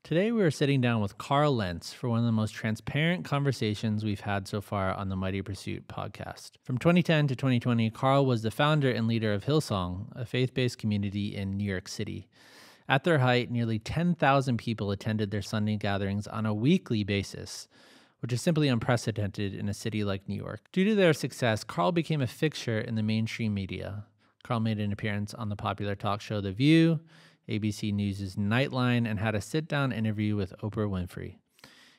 Today we are sitting down with Carl Lentz for one of the most transparent conversations we've had so far on the Mighty Pursuit podcast. From 2010 to 2020, Carl was the founder and leader of Hillsong, a faith-based community in New York City. At their height, nearly 10,000 people attended their Sunday gatherings on a weekly basis, which is simply unprecedented in a city like New York. Due to their success, Carl became a fixture in the mainstream media. Carl made an appearance on the popular talk show The View, ABC News' Nightline, and had a sit-down interview with Oprah Winfrey.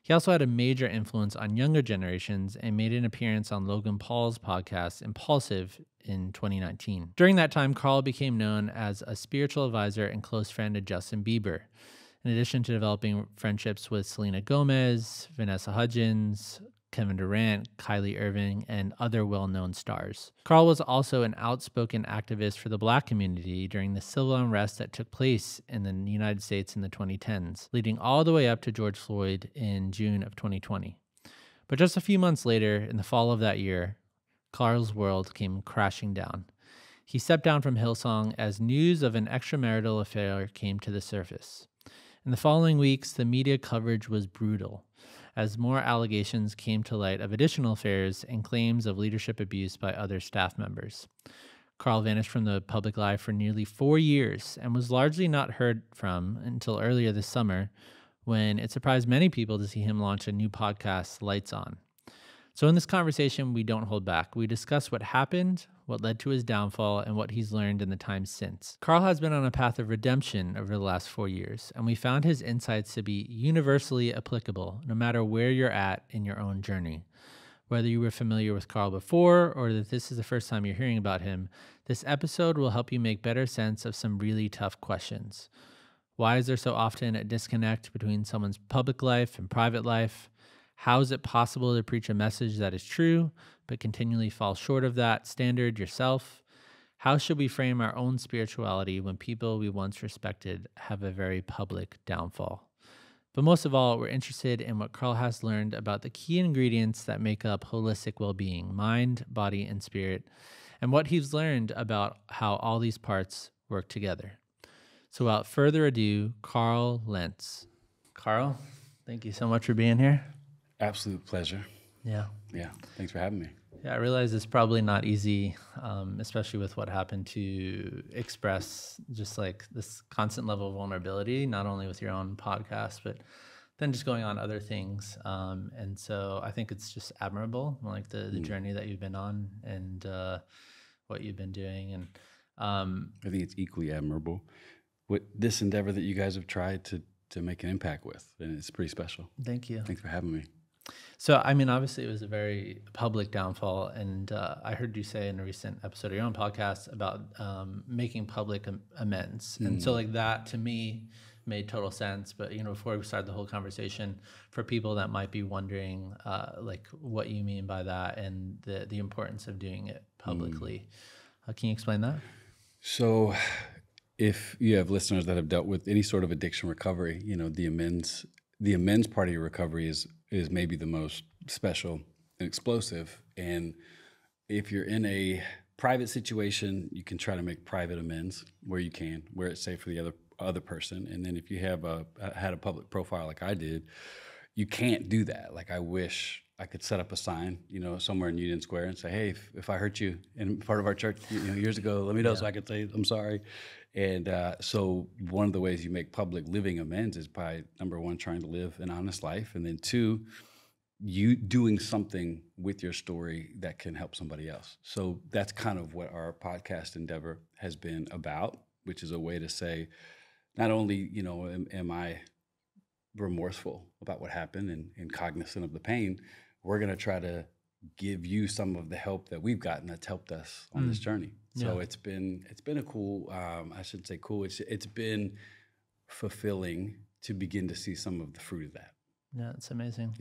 He also had a major influence on younger generations and made an appearance on Logan Paul's podcast, Impulsive, in 2019. During that time, Carl became known as a spiritual advisor and close friend to Justin Bieber, in addition to developing friendships with Selena Gomez, Vanessa Hudgens, Kevin Durant, Kyrie Irving, and other well-known stars. Carl was also an outspoken activist for the Black community during the civil unrest that took place in the United States in the 2010s, leading all the way up to George Floyd in June of 2020. But just a few months later, in the fall of that year, Carl's world came crashing down. He stepped down from Hillsong as news of an extramarital affair came to the surface. In the following weeks, the media coverage was brutal, as more allegations came to light of additional affairs and claims of leadership abuse by other staff members. Carl vanished from the public eye for nearly 4 years and was largely not heard from until earlier this summer, when it surprised many people to see him launch a new podcast, Lights On. So in this conversation, we don't hold back. We discuss what happened, what led to his downfall, and what he's learned in the time since. Carl has been on a path of redemption over the last 4 years, and we found his insights to be universally applicable, no matter where you're at in your own journey. Whether you were familiar with Carl before, or that this is the first time you're hearing about him, this episode will help you make better sense of some really tough questions. Why is there so often a disconnect between someone's public life and private life? How is it possible to preach a message that is true, but continually fall short of that standard yourself? How should we frame our own spirituality when people we once respected have a very public downfall? But most of all, we're interested in what Carl has learned about the key ingredients that make up holistic well-being, mind, body, and spirit, and what he's learned about how all these parts work together. So without further ado, Carl Lentz. Carl, thank you so much for being here. Absolute pleasure. Yeah. Thanks for having me. Yeah, I realize it's probably not easy, especially with what happened, to express just like this constant level of vulnerability, not only with your own podcast, but then just going on other things. And so I think it's just admirable, like the journey that you've been on and what you've been doing. And I think it's equally admirable with this endeavor that you guys have tried to make an impact with, and it's pretty special. Thank you. Thanks for having me. So, I mean, obviously it was a very public downfall, and I heard you say in a recent episode of your own podcast about making public amends. And so like that to me made total sense. But, you know, before we start the whole conversation, for people that might be wondering like what you mean by that and the importance of doing it publicly, can you explain that? So if you have listeners that have dealt with any sort of addiction recovery, you know, the amends part of your recovery is maybe the most special and explosive. And if you're in a private situation, you can try to make private amends where you can, where it's safe for the other person. And then if you have had a public profile like I did, you can't do that. Like, I wish I could set up a sign, you know, somewhere in Union Square and say, hey, if I hurt you in part of our church, you know, years ago, let me know so I can say I'm sorry. And so one of the ways you make public living amends is by, number one, trying to live an honest life, and then two, you doing something with your story that can help somebody else. So that's kind of what our podcast endeavor has been about, which is a way to say, not only, you know, am I remorseful about what happened and cognizant of the pain, we're going to try to give you some of the help that we've gotten that's helped us on this journey. So it's been a cool, I shouldn't say cool, it's been fulfilling to begin to see some of the fruit of that. Yeah, it's amazing.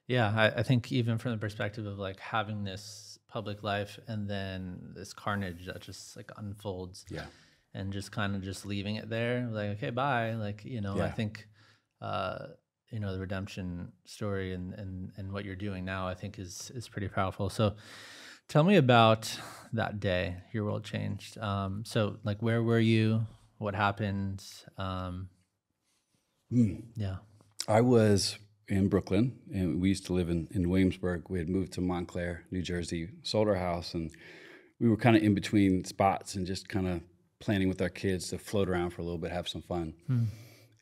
Yeah. I think even from the perspective of like having this public life and then this carnage that just like unfolds. Yeah. And just kind of just leaving it there, like, okay, bye. Like, you know, I think, you know, the redemption story and what you're doing now, I think is pretty powerful. So tell me about that day your world changed. So like, where were you? What happened? Yeah. I was in Brooklyn, and we used to live in Williamsburg. We had moved to Montclair, New Jersey, sold our house, and we were kind of in between spots and just kind of planning with our kids to float around for a little bit, have some fun.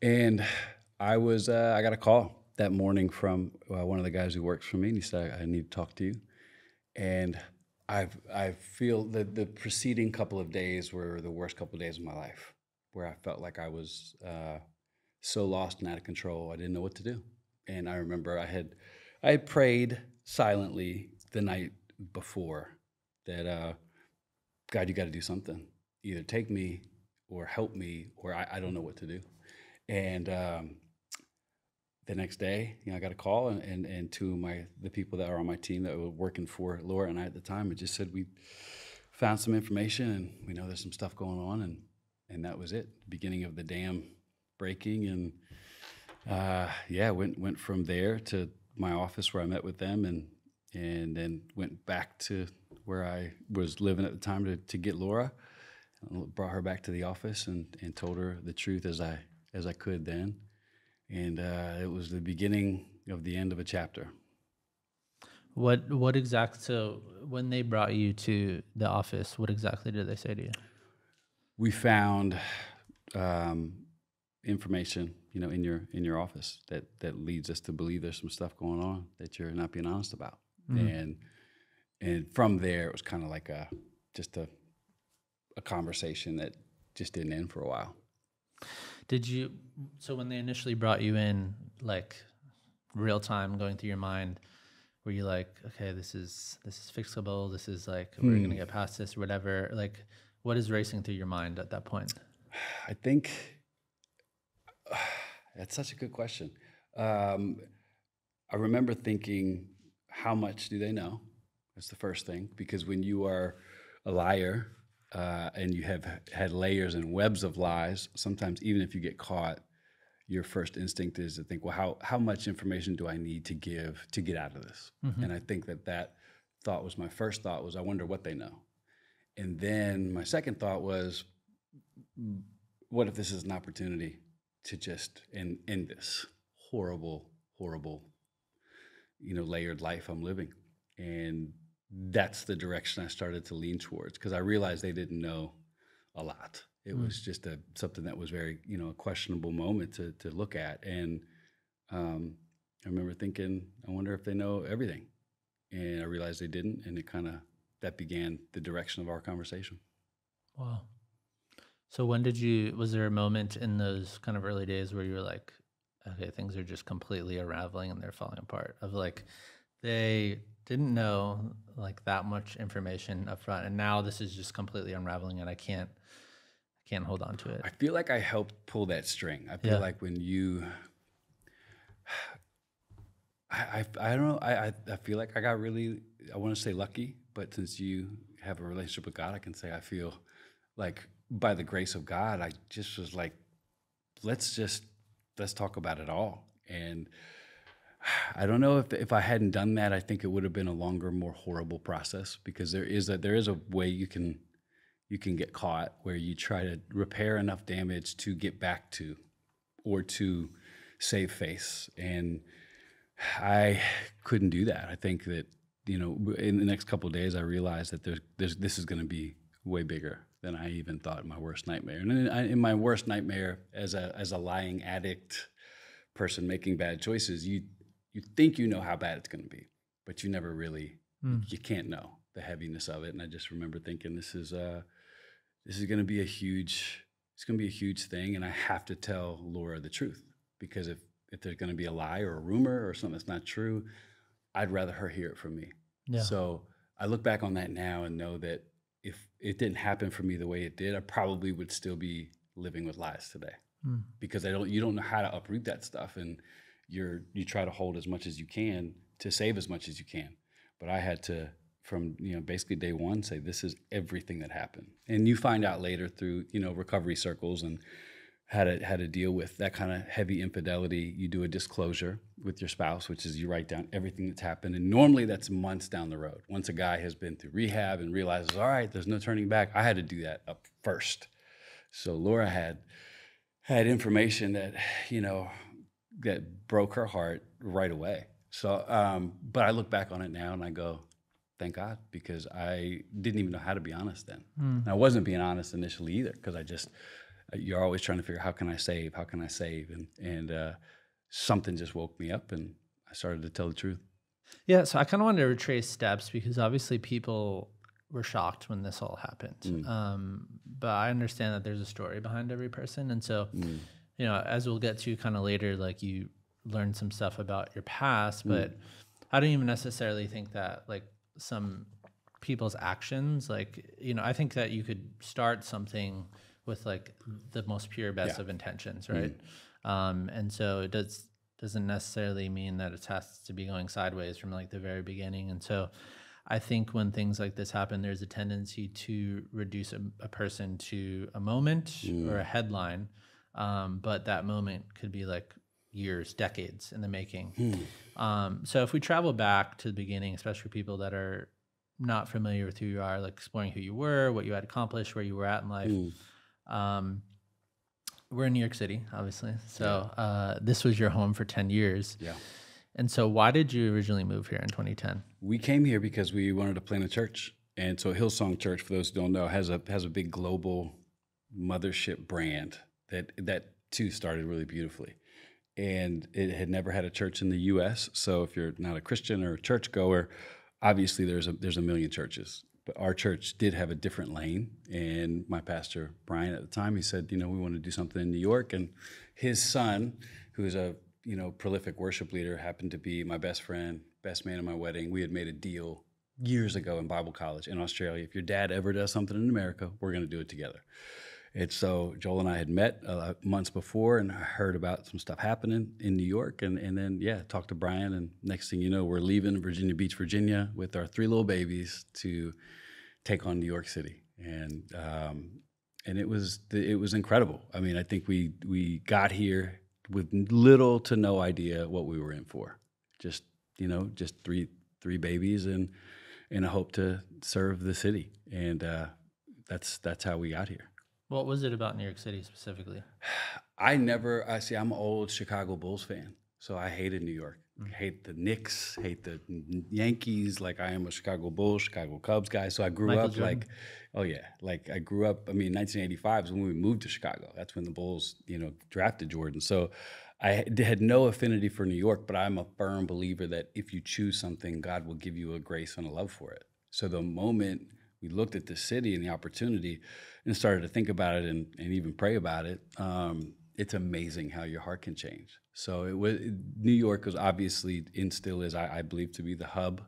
And I got a call that morning from one of the guys who works for me, and he said, I need to talk to you. And I feel that the preceding couple of days were the worst couple of days of my life, where I felt like I was so lost and out of control. I didn't know what to do. And I remember I had prayed silently the night before that, God, you got to do something. Either take me or help me, or I don't know what to do. And the next day, I got a call, and two of the people that are on my team that were working for Laura and I at the time, it just said, we found some information and we know there's some stuff going on, and that was it. Beginning of the dam breaking, and went from there to my office where I met with them, and then went back to where I was living at the time to get Laura. Brought her back to the office and told her the truth as I could then. And it was the beginning of the end of a chapter. So when they brought you to the office, what exactly did they say to you? We found information, in your office that leads us to believe there's some stuff going on that you're not being honest about. And from there, it was kind of like just a conversation that just didn't end for a while. So when they initially brought you in, like real time going through your mind, were you like, okay, this is fixable, this is like, we're gonna get past this or whatever? Like, what is racing through your mind at that point? I think that's such a good question. I remember thinking, how much do they know? That's the first thing, because when you are a liar, and you have had layers and webs of lies, sometimes even if you get caught, your first instinct is to think, well, how much information do I need to give to get out of this? And I think that thought was my first thought was, I wonder what they know. And then my second thought was, what if this is an opportunity to just end this horrible, horrible, layered life I'm living? And that's the direction I started to lean towards, because I realized they didn't know a lot. It was just something that was very, a questionable moment to look at. And I remember thinking, I wonder if they know everything. And I realized they didn't, and that began the direction of our conversation. Wow. So was there a moment in those kind of early days where you were like, okay, things are just completely unraveling and they're falling apart, of like, they didn't know like that much information up front, and now this is just completely unraveling and I can't hold on to it? I feel like I helped pull that string. I feel like when you, I don't know, I feel like I got really, I want to say lucky, but since you have a relationship with God, I can say I feel like by the grace of God, I just was like, let's talk about it all. And I don't know if I hadn't done that, I think it would have been a longer, more horrible process, because there is a way you can get caught where you try to repair enough damage to get back to, or to save face. And I couldn't do that. I think that, in the next couple of days, I realized that this is going to be way bigger than I even thought in my worst nightmare. And in my worst nightmare, as a lying addict person making bad choices, you think you know how bad it's going to be, but you never really, you can't know the heaviness of it. And I just remember thinking, this is going to be a huge thing, and I have to tell Laura the truth, because if there's going to be a lie or a rumor or something that's not true, I'd rather her hear it from me. Yeah. So I look back on that now and know that if it didn't happen for me the way it did, I probably would still be living with lies today, because you don't know how to uproot that stuff, and you try to hold as much as you can to save as much as you can. But I had to, from basically day one, say, this is everything that happened. And you find out later through recovery circles and how to deal with that kind of heavy infidelity. You do a disclosure with your spouse, which is you write down everything that's happened. And normally that's months down the road. Once a guy has been through rehab and realizes, all right, there's no turning back, I had to do that up first. So Laura had information that, that broke her heart right away. So, but I look back on it now and I go, thank God, because I didn't even know how to be honest then. And I wasn't being honest initially either, because you're always trying to figure out how can I save, and something just woke me up and I started to tell the truth. Yeah, so I kind of wanted to retrace steps because obviously people were shocked when this all happened. But I understand that there's a story behind every person. And so, as we'll get to kind of later, like you learned some stuff about your past, but I don't even necessarily think that like some people's actions, like, I think that you could start something with like the most pure, best of intentions, right? And so it doesn't necessarily mean that it has to be going sideways from like the very beginning. And so I think when things like this happen, there's a tendency to reduce a person to a moment or a headline. But that moment could be like years, decades in the making. So if we travel back to the beginning, especially for people that are not familiar with who you are, like exploring who you were, what you had accomplished, where you were at in life. We're in New York City, obviously. So this was your home for 10 years. Yeah. And so why did you originally move here in 2010? We came here because we wanted to plant a church. And so Hillsong Church, for those who don't know, has a big global mothership brand that too started really beautifully. And it had never had a church in the U.S. So if you're not a Christian or a churchgoer, obviously there's a million churches. But our church did have a different lane. And my pastor, Brian, at the time, he said, we want to do something in New York. And his son, who's a prolific worship leader, happened to be my best friend, best man at my wedding. We had made a deal years ago in Bible college in Australia. If your dad ever does something in America, we're going to do it together. And so Joel and I had met months before, and I heard about some stuff happening in New York, and then talked to Brian, and next thing you know, we're leaving Virginia Beach, Virginia, with our 3 little babies to take on New York City, and it was incredible. I mean, I think we got here with little to no idea what we were in for. Just three babies and a hope to serve the city, and that's how we got here. What was it about New York City specifically? I'm an old Chicago Bulls fan, so I hated New York. Hate the Knicks, hate the Yankees. Like, I am a Chicago Bulls, Chicago Cubs guy. So I grew up like, I grew up, 1985 is when we moved to Chicago. That's when the Bulls, drafted Jordan. So I had no affinity for New York, but I'm a firm believer that if you choose something, God will give you a grace and a love for it. So the moment we looked at the city and the opportunity and started to think about it and even pray about it, it's amazing how your heart can change. So New York was obviously, and still is, I believe, to be the hub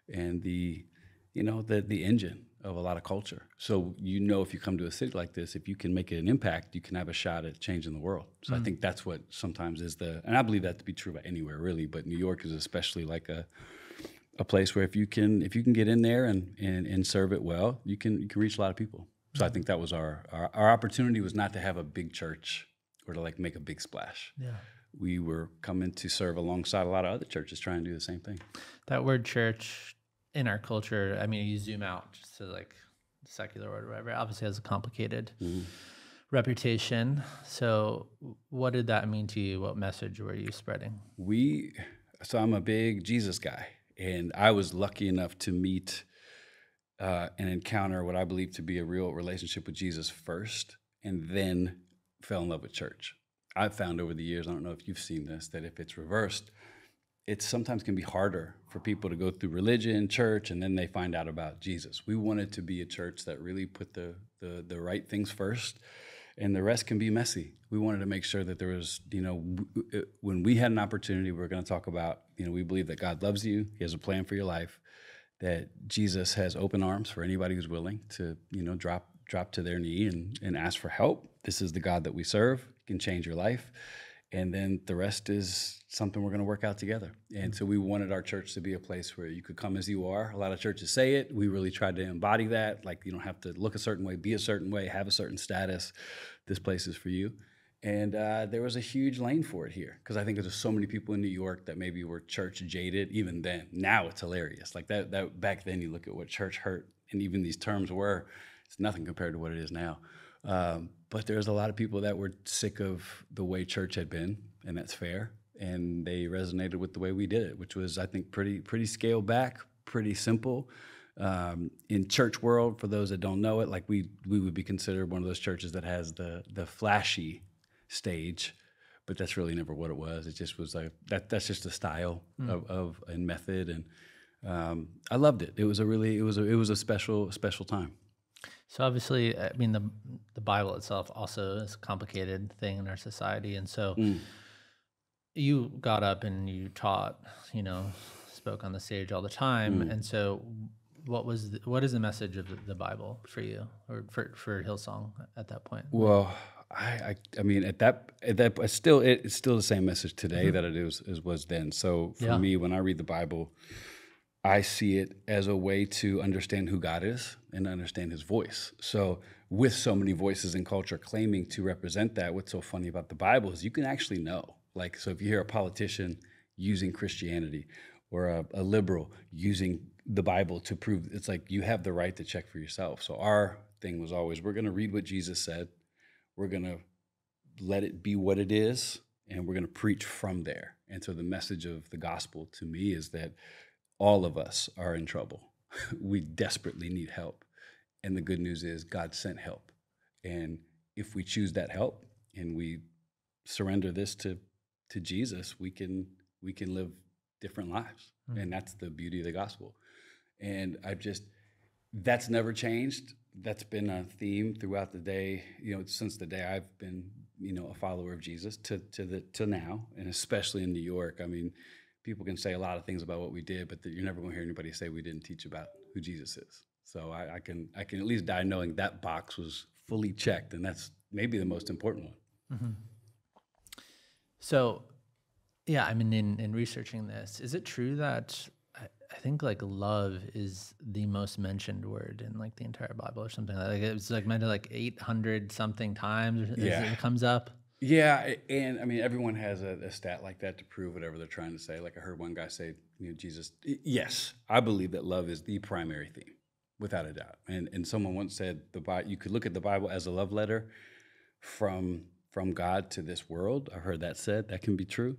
and the engine of a lot of culture. So if you come to a city like this, if you can make an impact, you can have a shot at changing the world. So I think that's what sometimes is and I believe that to be true about anywhere really, but New York is especially like a place where if you can get in there and serve it well, you can reach a lot of people. So I think that was our opportunity, was not to have a big church or to like make a big splash. Yeah. We were coming to serve alongside a lot of other churches trying to do the same thing. That word church in our culture, you zoom out just to like secular or whatever, it obviously has a complicated reputation. So what did that mean to you? What message were you spreading? So I'm a big Jesus guy, and I was lucky enough to meet and encounter what I believe to be a real relationship with Jesus first, and then fell in love with church. I've found over the years, I don't know if you've seen this, that if it's reversed, it sometimes can be harder for people to go through religion, church, and then they find out about Jesus. We wanted to be a church that really put the right things first, and the rest can be messy. We wanted to make sure that there was, when we had an opportunity, we were going to talk about, we believe that God loves you, He has a plan for your life, that Jesus has open arms for anybody who's willing to, drop to their knee and ask for help. This is the God that we serve, can change your life. And then the rest is something we're going to work out together. And so we wanted our church to be a place where you could come as you are. A lot of churches say it. We really tried to embody that. Like, you don't have to look a certain way, be a certain way, have a certain status. This place is for you. And there was a huge lane for it here, because I think there's so many people in New York that maybe were church jaded even then. Now it's hilarious. Like that back then, you look at what church hurt, and even these terms were, it's nothing compared to what it is now. But there's a lot of people that were sick of the way church had been, and that's fair. and they resonated with the way we did it, which was, I think, pretty scaled back, pretty simple. In church world, for those that don't know it, like we would be considered one of those churches that has the flashy stage, but that's really never what it was. It just was like that's just a style of and method, and I loved it. It was a special time. So obviously, I mean, the Bible itself also is a complicated thing in our society, and so you got up and you taught, spoke on the stage all the time, and so what is the message of the Bible for you, or for Hillsong at that point? Well, I mean, at that it's still the same message today that it was then. So for me, when I read the Bible, I see it as a way to understand who God is and understand his voice. So with so many voices in culture claiming to represent that, what's so funny about the Bible is you can actually know. Like, so if you hear a politician using Christianity or a liberal using the Bible to prove, it's like you have the right to check for yourself. So our thing was always, we're going to read what Jesus said. We're going to let it be what it is, and we're going to preach from there. And so the message of the gospel to me is that all of us are in trouble. We desperately need help. And the good news is God sent help. And if we choose that help and we surrender this to Jesus, we can live different lives. And that's the beauty of the gospel. And that's never changed. That's been a theme throughout the day, since the day I've been, a follower of Jesus to now, and especially in New York. I mean, people can say a lot of things about what we did, but you're never going to hear anybody say we didn't teach about who Jesus is. So I can at least die knowing that box was fully checked, and that's maybe the most important one. Mm-hmm. So, yeah, I mean, in researching this, is it true that I think like love is the most mentioned word in like the entire Bible or something like that? It was like mentioned like 800 something times. It comes up. Yeah, and I mean, everyone has a stat like that to prove whatever they're trying to say. Like I heard one guy say, Jesus. Yes, I believe that love is the primary theme, without a doubt. And someone once said you could look at the Bible as a love letter from God to this world. I heard that said. That can be true.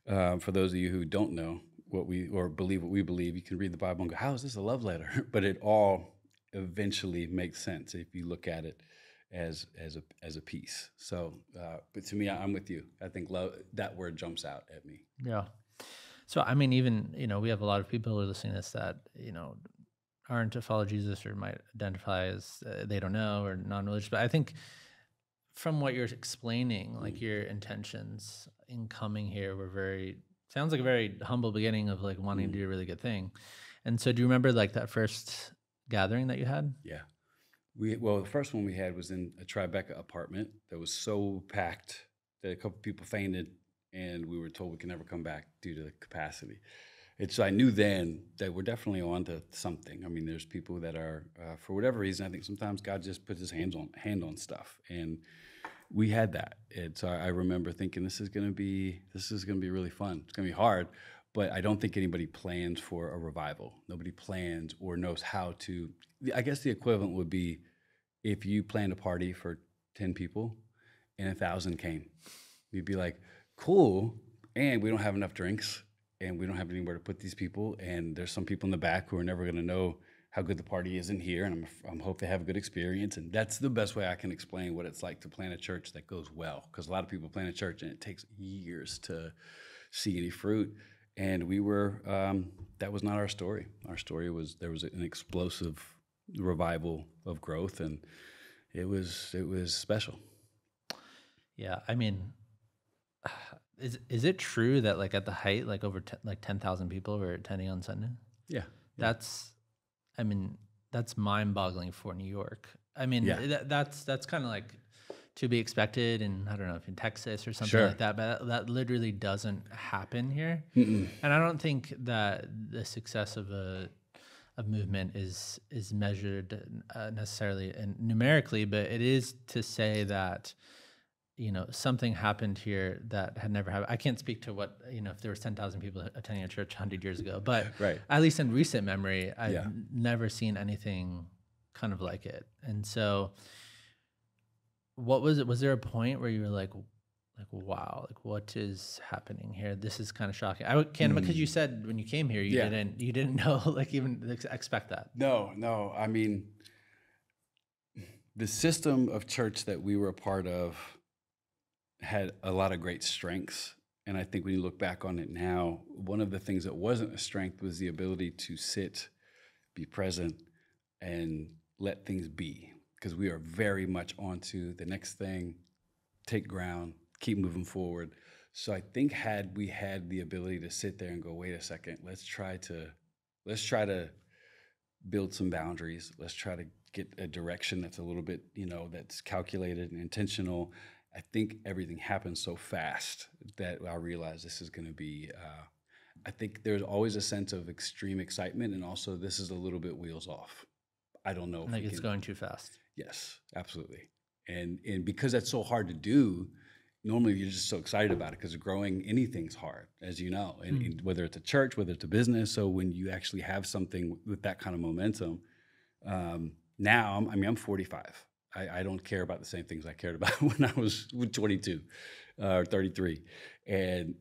For those of you who don't know believe what we believe, you can read the Bible and go, how is this a love letter? But it all eventually makes sense if you look at it as a piece. So, but to me, I'm with you. I think love, that word jumps out at me. Yeah. So, I mean, even, we have a lot of people who are listening to this that, aren't to follow Jesus or might identify as they don't know or non-religious. But I think from what you're explaining, like your intentions in coming here were sounds like a very humble beginning of like wanting to do a really good thing. And so do you remember like that first gathering that you had? Yeah. The first one we had was in a Tribeca apartment that was so packed that a couple people fainted, and we were told we could never come back due to the capacity. And so I knew then that we're definitely on to something. I mean, there's people that are, for whatever reason, I think sometimes God just puts his hand on stuff, and we had that. And so I remember thinking, this is gonna be really fun. It's gonna be hard, but I don't think anybody plans for a revival. Nobody plans or knows how to. I guess the equivalent would be if you planned a party for 10 people and 1,000 came. You'd be like, cool, and we don't have enough drinks, and we don't have anywhere to put these people, and there's some people in the back who are never gonna know how good the party is in here, and I'm hope they have a good experience. And that's the best way I can explain what it's like to plan a church that goes well, because a lot of people plan a church and it takes years to see any fruit. And we were, that was not our story. Our story was, there was an explosive revival of growth, and it was special. Yeah, I mean, is it true that like at the height, like over 10,000 people were attending on Sunday? Yeah. That's mind-boggling for New York. I mean, that's kind of like to be expected in, I don't know, if in Texas or something like that, but that literally doesn't happen here. Mm-mm. And I don't think that the success of a movement is measured necessarily and numerically, but it is to say that, something happened here that had never happened. I can't speak to what, if there was 10,000 people attending a church 100 years ago, but at least in recent memory, I've never seen anything kind of like it. And so what was it? Was there a point where you were like, like, wow, like what is happening here? This is kind of shocking. I can't, because you said when you came here, you didn't know, like even expect that. No. I mean, the system of church that we were a part of had a lot of great strengths. And I think when you look back on it now, one of the things that wasn't a strength was the ability to sit, be present, and let things be. Because we are very much onto the next thing, take ground, keep moving forward. So I think had we had the ability to sit there and go, wait a second, let's try to build some boundaries. Let's try to get a direction that's a little bit, that's calculated and intentional. I think everything happens so fast that I realized this is going to be, I think there's always a sense of extreme excitement, and also this is a little bit wheels off. I don't know. Like it's going too fast. Yes, absolutely. And because that's so hard to do, normally you're just so excited about it because growing anything's hard, as you know, and whether it's a church, whether it's a business. So when you actually have something with that kind of momentum, now, I'm 45. I don't care about the same things I cared about when I was 22 or 33. And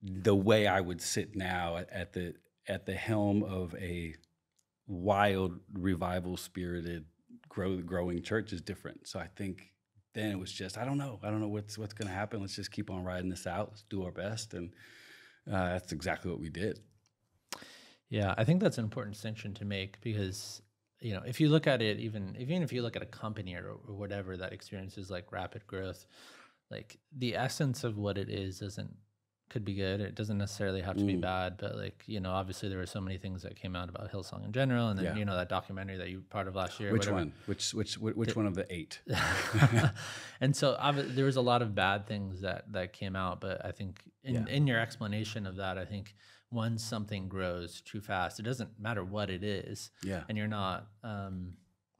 the way I would sit now at the helm of a wild, revival-spirited, growing church is different. So I think then it was just, I don't know what's going to happen. Let's just keep on riding this out. Let's do our best. And that's exactly what we did. Yeah, I think that's an important distinction to make because, if you look at it, even if you look at a company or whatever that experiences like rapid growth, like the essence of what it is could be good. It doesn't necessarily have to be bad, but like, obviously there were so many things that came out about Hillsong in general. And then, that documentary that you were part of last year. Which one? Which one of the 8? And so there was a lot of bad things that came out, but I think in your explanation of that, I think once something grows too fast, it doesn't matter what it is. Yeah. And you're not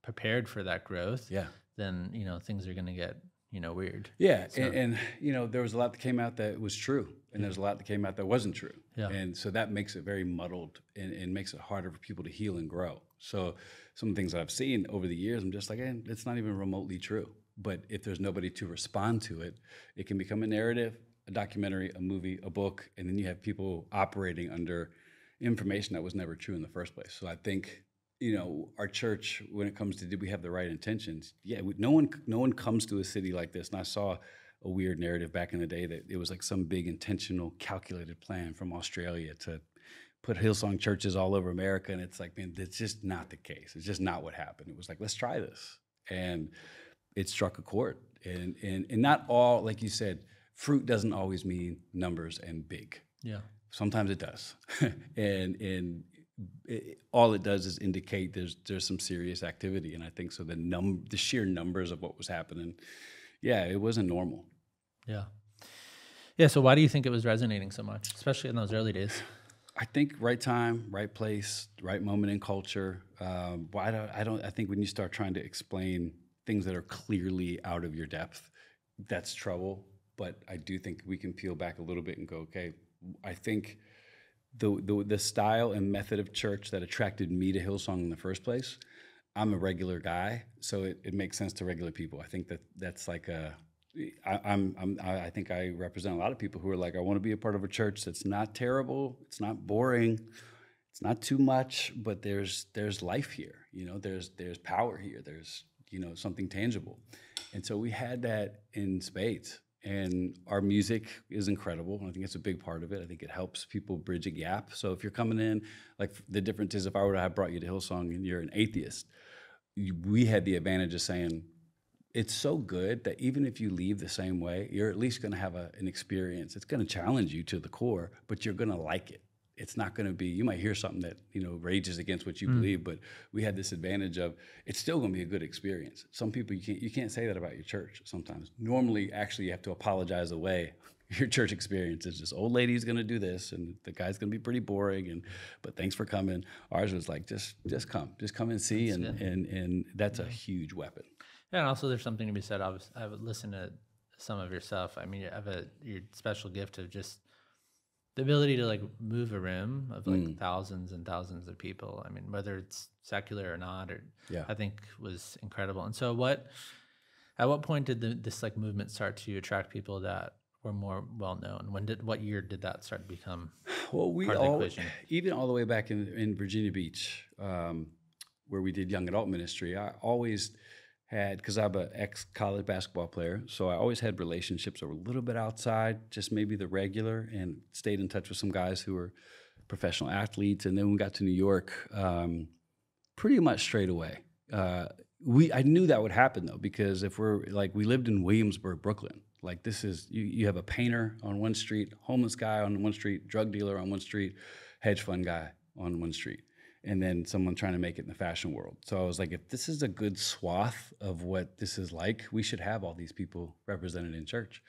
prepared for that growth. Yeah. Then, things are going to get, weird. Yeah. So, and there was a lot that came out that was true. And there's a lot that came out that wasn't true. Yeah. And so that makes it very muddled and makes it harder for people to heal and grow. So some of the things that I've seen over the years, I'm just like, it's not even remotely true. But if there's nobody to respond to it, it can become a narrative, a documentary, a movie, a book, and then you have people operating under information that was never true in the first place. So I think, our church, when it comes to did we have the right intentions? Yeah, no one comes to a city like this. And I saw a weird narrative back in the day that it was like some big intentional, calculated plan from Australia to put Hillsong churches all over America. And it's like, man, that's just not the case. It's just not what happened. It was like, let's try this. And it struck a chord. And not all, like you said, fruit doesn't always mean numbers and big. Yeah. Sometimes it does. and all it does is indicate there's some serious activity. And I think so the sheer numbers of what was happening, it wasn't normal. Yeah. Yeah. So why do you think it was resonating so much, especially in those early days? I think right time, right place, right moment in culture. I think when you start trying to explain things that are clearly out of your depth, that's trouble. But I do think we can peel back a little bit and go, okay, I think the style and method of church that attracted me to Hillsong in the first place, I'm a regular guy, so it makes sense to regular people. I think that's like I think I represent a lot of people who are like, I want to be a part of a church that's not terrible, it's not boring, it's not too much, but there's life here. There's power here. There's something tangible, and so we had that in spades. And our music is incredible. And I think it's a big part of it. I think it helps people bridge a gap. So if you're coming in, like the difference is if I were to have brought you to Hillsong and you're an atheist, we had the advantage of saying, it's so good that even if you leave the same way, you're at least going to have an experience. It's going to challenge you to the core, but you're going to like it. It's not going to be, you might hear something that, rages against what you believe, but we had this advantage of it's still going to be a good experience. Some people, you can't say that about your church sometimes. Normally, actually, you have to apologize away your church experience. It's just old lady's going to do this, and the guy's going to be pretty boring, but thanks for coming. Ours was like, just come and see, and that's a huge weapon. Yeah, and also there's something to be said. I would listen to some of your stuff. I mean, you have your special gift of just the ability to like move a room of like thousands and thousands of people. I mean, whether it's secular or not, I think was incredible. And so at what point did this like movement start to attract people that were more well known? What year did that start to become Well, part of the equation? even all the way back in Virginia Beach, where we did young adult ministry, I always had, because I'm an ex-college basketball player, so I always had relationships that were a little bit outside, just maybe the regular, and stayed in touch with some guys who were professional athletes. And then when we got to New York, pretty much straight away. I knew that would happen though, because if we lived in Williamsburg, Brooklyn. Like this is, you have a painter on one street, homeless guy on one street, drug dealer on one street, hedge fund guy on one street, and then someone trying to make it in the fashion world. So I was like, if this is a good swath of what this is like, we should have all these people represented in church.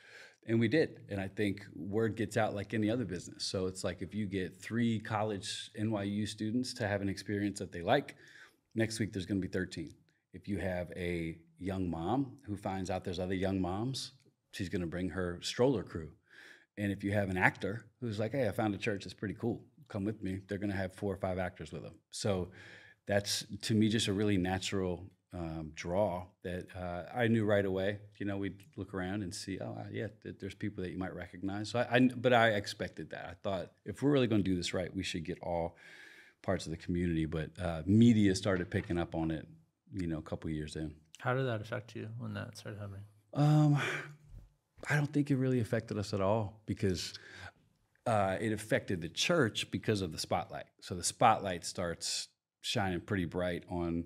And we did. And I think word gets out like any other business. So it's like if you get 3 college NYU students to have an experience that they like, next week there's going to be 13. If you have a young mom who finds out there's other young moms, she's going to bring her stroller crew. And if you have an actor who's like, hey, I found a church that's pretty cool, come with me, they're going to have 4 or 5 actors with them. So that's, to me, just a really natural draw that I knew right away. You know, we'd look around and see, there's people that you might recognize. So but I expected that. I thought, if we're really going to do this right, we should get all parts of the community. But media started picking up on it, a couple of years in. How did that affect you when that started happening? I don't think it really affected us at all, because it affected the church because of the spotlight. So the spotlight starts shining pretty bright on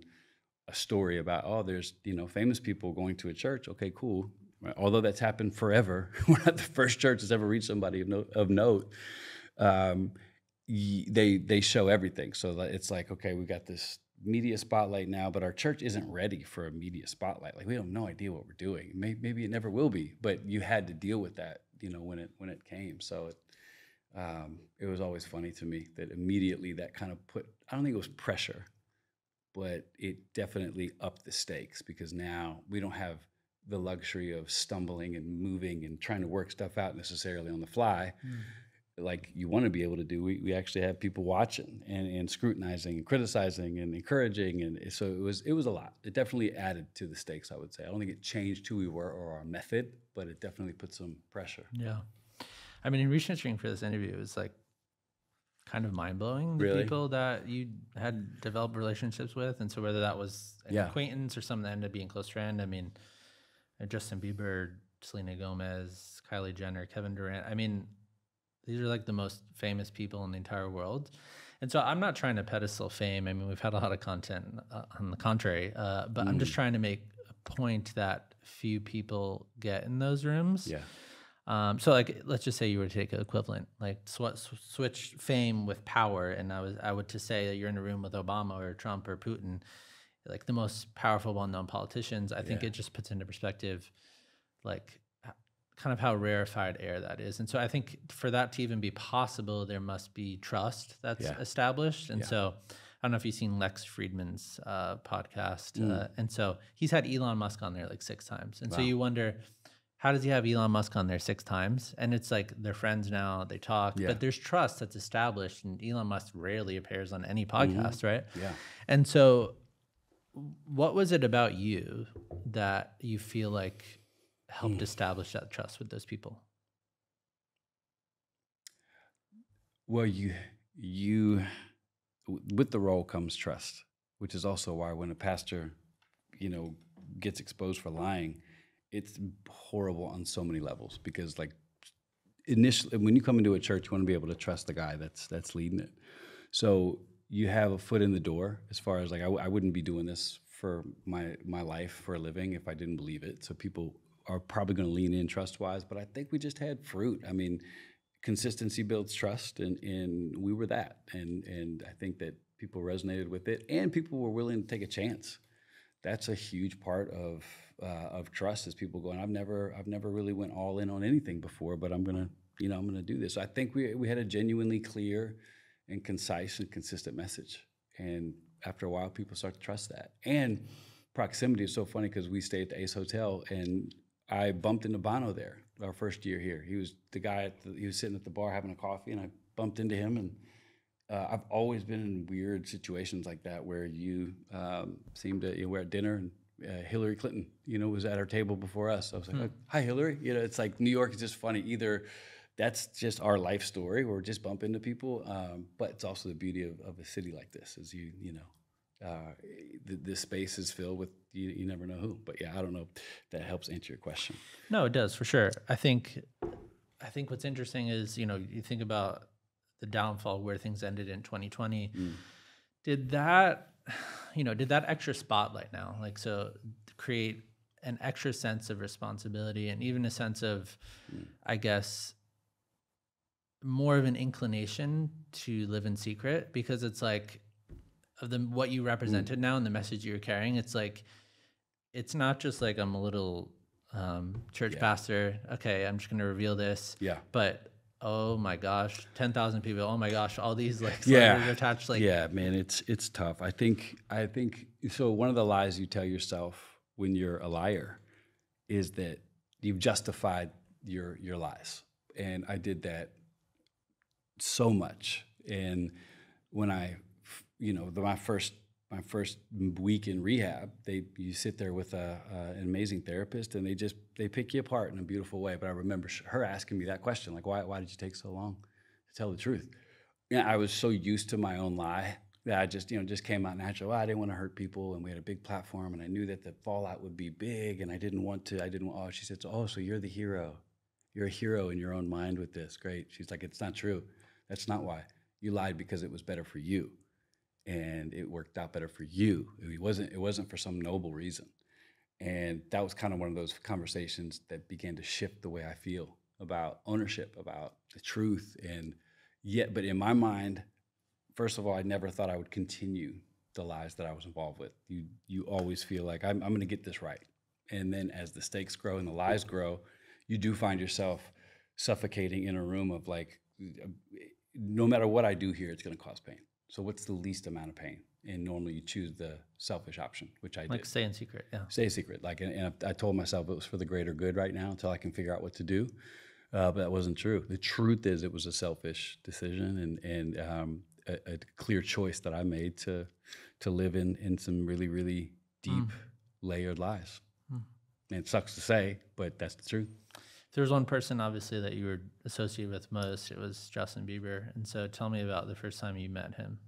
a story about, there's, famous people going to a church. Okay, cool. Although that's happened forever, we're not the first church that's ever reached somebody of note. They show everything. So it's like, okay, we got this media spotlight now, but our church isn't ready for a media spotlight. Like, we have no idea what we're doing. Maybe it never will be, but you had to deal with that, when it came. So it was always funny to me that immediately that kind of I don't think it was pressure, but it definitely upped the stakes, because now we don't have the luxury of stumbling and moving and trying to work stuff out necessarily on the fly. Like you want to be able to do. We actually have people watching and scrutinizing and criticizing and encouraging, and so it was a lot. It definitely added to the stakes, I would say. I don't think it changed who we were or our method, but it definitely put some pressure. Yeah, I mean, in researching for this interview, it was like kind of mind-blowing, the Really? people that you had developed relationships with. And so whether that was an acquaintance or someone that ended up being a close friend, I mean, Justin Bieber, Selena Gomez, Kylie Jenner, Kevin Durant, I mean, these are like the most famous people in the entire world. And so I'm not trying to pedestal fame. I mean, we've had a lot of content on the contrary, but I'm just trying to make a point that few people get in those rooms. Yeah. So like, let's just say you were to take an equivalent, like switch fame with power. And I would to say that you're in a room with Obama or Trump or Putin, like the most powerful, well-known politicians. I think it just puts into perspective, like kind of how rarefied air that is. And so I think for that to even be possible, there must be trust that's established. And so I don't know if you've seen Lex Friedman's podcast. And so he's had Elon Musk on there like 6 times. And so you wonder, how does he have Elon Musk on there 6 times? And it's like they're friends now, they talk, but there's trust that's established, and Elon Musk rarely appears on any podcast, right? Yeah. And so what was it about you that you feel like helped establish that trust with those people? Well, you with the role comes trust, which is also why when a pastor, gets exposed for lying, it's horrible on so many levels, because like initially when you come into a church, you want to be able to trust the guy that's leading it. So you have a foot in the door as far as like, I wouldn't be doing this for my life for a living if I didn't believe it. So people are probably going to lean in trust-wise, but I think we just had fruit. I mean, consistency builds trust, and we were that. And I think that people resonated with it, and people were willing to take a chance. That's a huge part of trust, is people going, I've never really went all in on anything before, but I'm gonna do this. So I think we had a genuinely clear and concise and consistent message, and after a while, people start to trust that. And proximity is so funny, because we stayed at the Ace Hotel, and I bumped into Bono there our first year here. He was the guy he was sitting at the bar having a coffee, and I bumped into him. And I've always been in weird situations like that, where you seem to we're at dinner and Hillary Clinton, was at our table before us. I was like, hi, Hillary. It's like New York is just funny. Either that's just our life story where we just bump into people, but it's also the beauty of a city like this is the space is filled with you never know who. But yeah, I don't know if that helps answer your question. No, it does for sure. I think what's interesting is, you think about the downfall where things ended in 2020. Did that extra spotlight now, like, so create an extra sense of responsibility and even a sense of, I guess, more of an inclination to live in secret, because it's like of what you represented now and the message you were carrying. It's like, it's not just like I'm a little church pastor. Okay, I'm just going to reveal this. Yeah. But oh my gosh, 10,000 people. Oh my gosh, all these like celebrities attached. Like, yeah, man, it's tough. I think so. One of the lies you tell yourself when you're a liar is that you've justified your lies, and I did that so much. And when my first week in rehab, you sit there with an amazing therapist, and they pick you apart in a beautiful way. But I remember her asking me that question, like, why did you take so long to tell the truth? Yeah, I was so used to my own lie that I just came out natural. Well, I didn't want to hurt people, and we had a big platform, and I knew that the fallout would be big, and I didn't want. Oh, she said, so you're the hero. You're a hero in your own mind with this. Great. She's like, it's not true. That's not why. You lied because it was better for you. And it worked out better for you. It wasn't for some noble reason. And that was kind of one of those conversations that began to shift the way I feel about ownership, about the truth. But in my mind, first of all, I never thought I would continue the lies that I was involved with. You always feel like I'm going to get this right. And then as the stakes grow and the lies grow, you do find yourself suffocating in a room of like, no matter what I do here, it's going to cause pain. So what's the least amount of pain? And normally you choose the selfish option, which I did. Like stay in secret, yeah. Stay secret. Like, and I told myself it was for the greater good right now until I can figure out what to do. But that wasn't true. The truth is it was a selfish decision and a clear choice that I made to live in some really, really deep, layered lies. And it sucks to say, but that's the truth. There was one person, obviously, that you were associated with most. It was Justin Bieber. And so tell me about the first time you met him.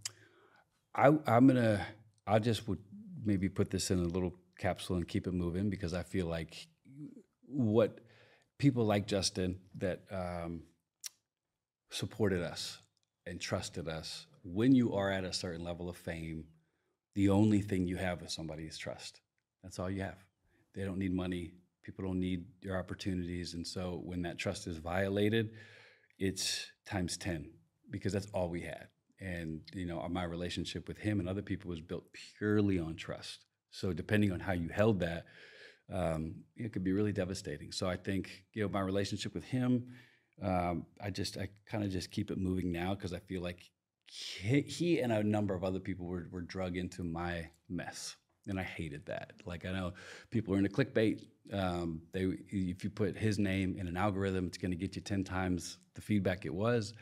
I just would maybe put this in a little capsule and keep it moving, because I feel like what people like Justin that supported us and trusted us, when you are at a certain level of fame, the only thing you have with somebody is trust. That's all you have. They don't need money. People don't need your opportunities. And so when that trust is violated, it's times 10, because that's all we had. And, my relationship with him and other people was built purely on trust. So depending on how you held that, it could be really devastating. So I think, my relationship with him, I kind of just keep it moving now, because I feel like he and a number of other people were drug into my mess. And I hated that. Like, I know people are into clickbait. If you put his name in an algorithm, it's going to get you 10 times the feedback it was.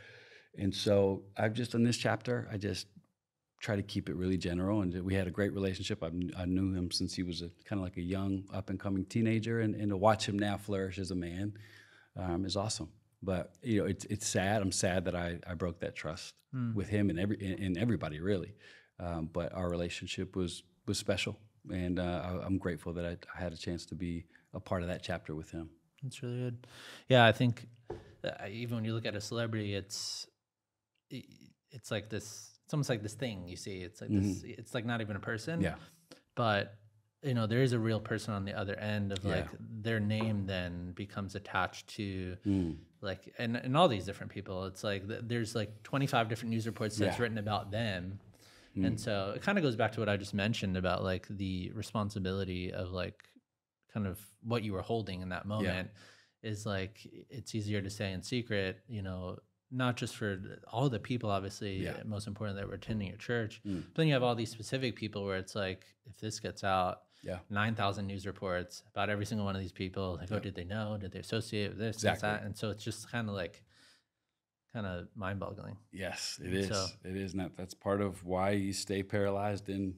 And so in this chapter, I just try to keep it really general. And we had a great relationship. I knew him since he was kind of like a young, up-and-coming teenager. And to watch him now flourish as a man is awesome. But, it's sad. I'm sad that I broke that trust with him and everybody, really. But our relationship was special, and I'm grateful that I had a chance to be a part of that chapter with him. That's really good. Yeah, I think even when you look at a celebrity, it's like this. It's almost like this thing you see. It's like this. It's like not even a person. Yeah. But there is a real person on the other end of like their name then becomes attached to like and all these different people. It's like there's like 25 different news reports that's written about them. And so it kind of goes back to what I just mentioned about like the responsibility of like kind of what you were holding in that moment is like, it's easier to stay in secret, not just for all the people, obviously, most important that were attending your church, but then you have all these specific people where it's like, if this gets out, 9,000 news reports about every single one of these people, like, oh, did they know? Did they associate with this, exactly. that? And so it's just kind of mind-boggling. Yes, it is. It is. And that's part of why you stay paralyzed in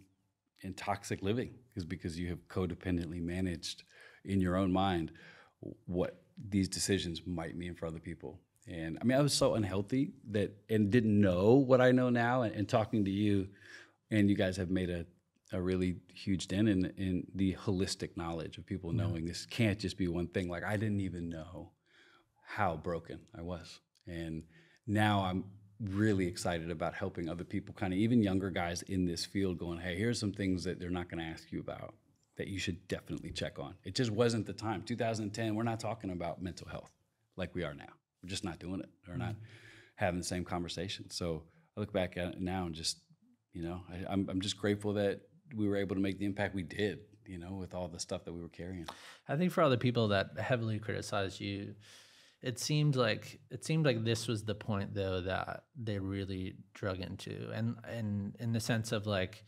toxic living is because you have codependently managed in your own mind what these decisions might mean for other people. And I mean, I was so unhealthy and didn't know what I know now. And talking to you, and you guys have made a really huge dent in the holistic knowledge of people knowing this can't just be one thing. Like, I didn't even know how broken I was. And now I'm really excited about helping other people, kind of even younger guys in this field, going, hey, here's some things that they're not going to ask you about that you should definitely check on. It just wasn't the time. 2010, we're not talking about mental health like we are now. We're just not doing it. We're not having the same conversation. So I look back at it now and just, I'm just grateful that we were able to make the impact we did, with all the stuff that we were carrying. I think for other people that heavily criticized you, it seemed like this was the point though that they really drug into, and in the sense of like,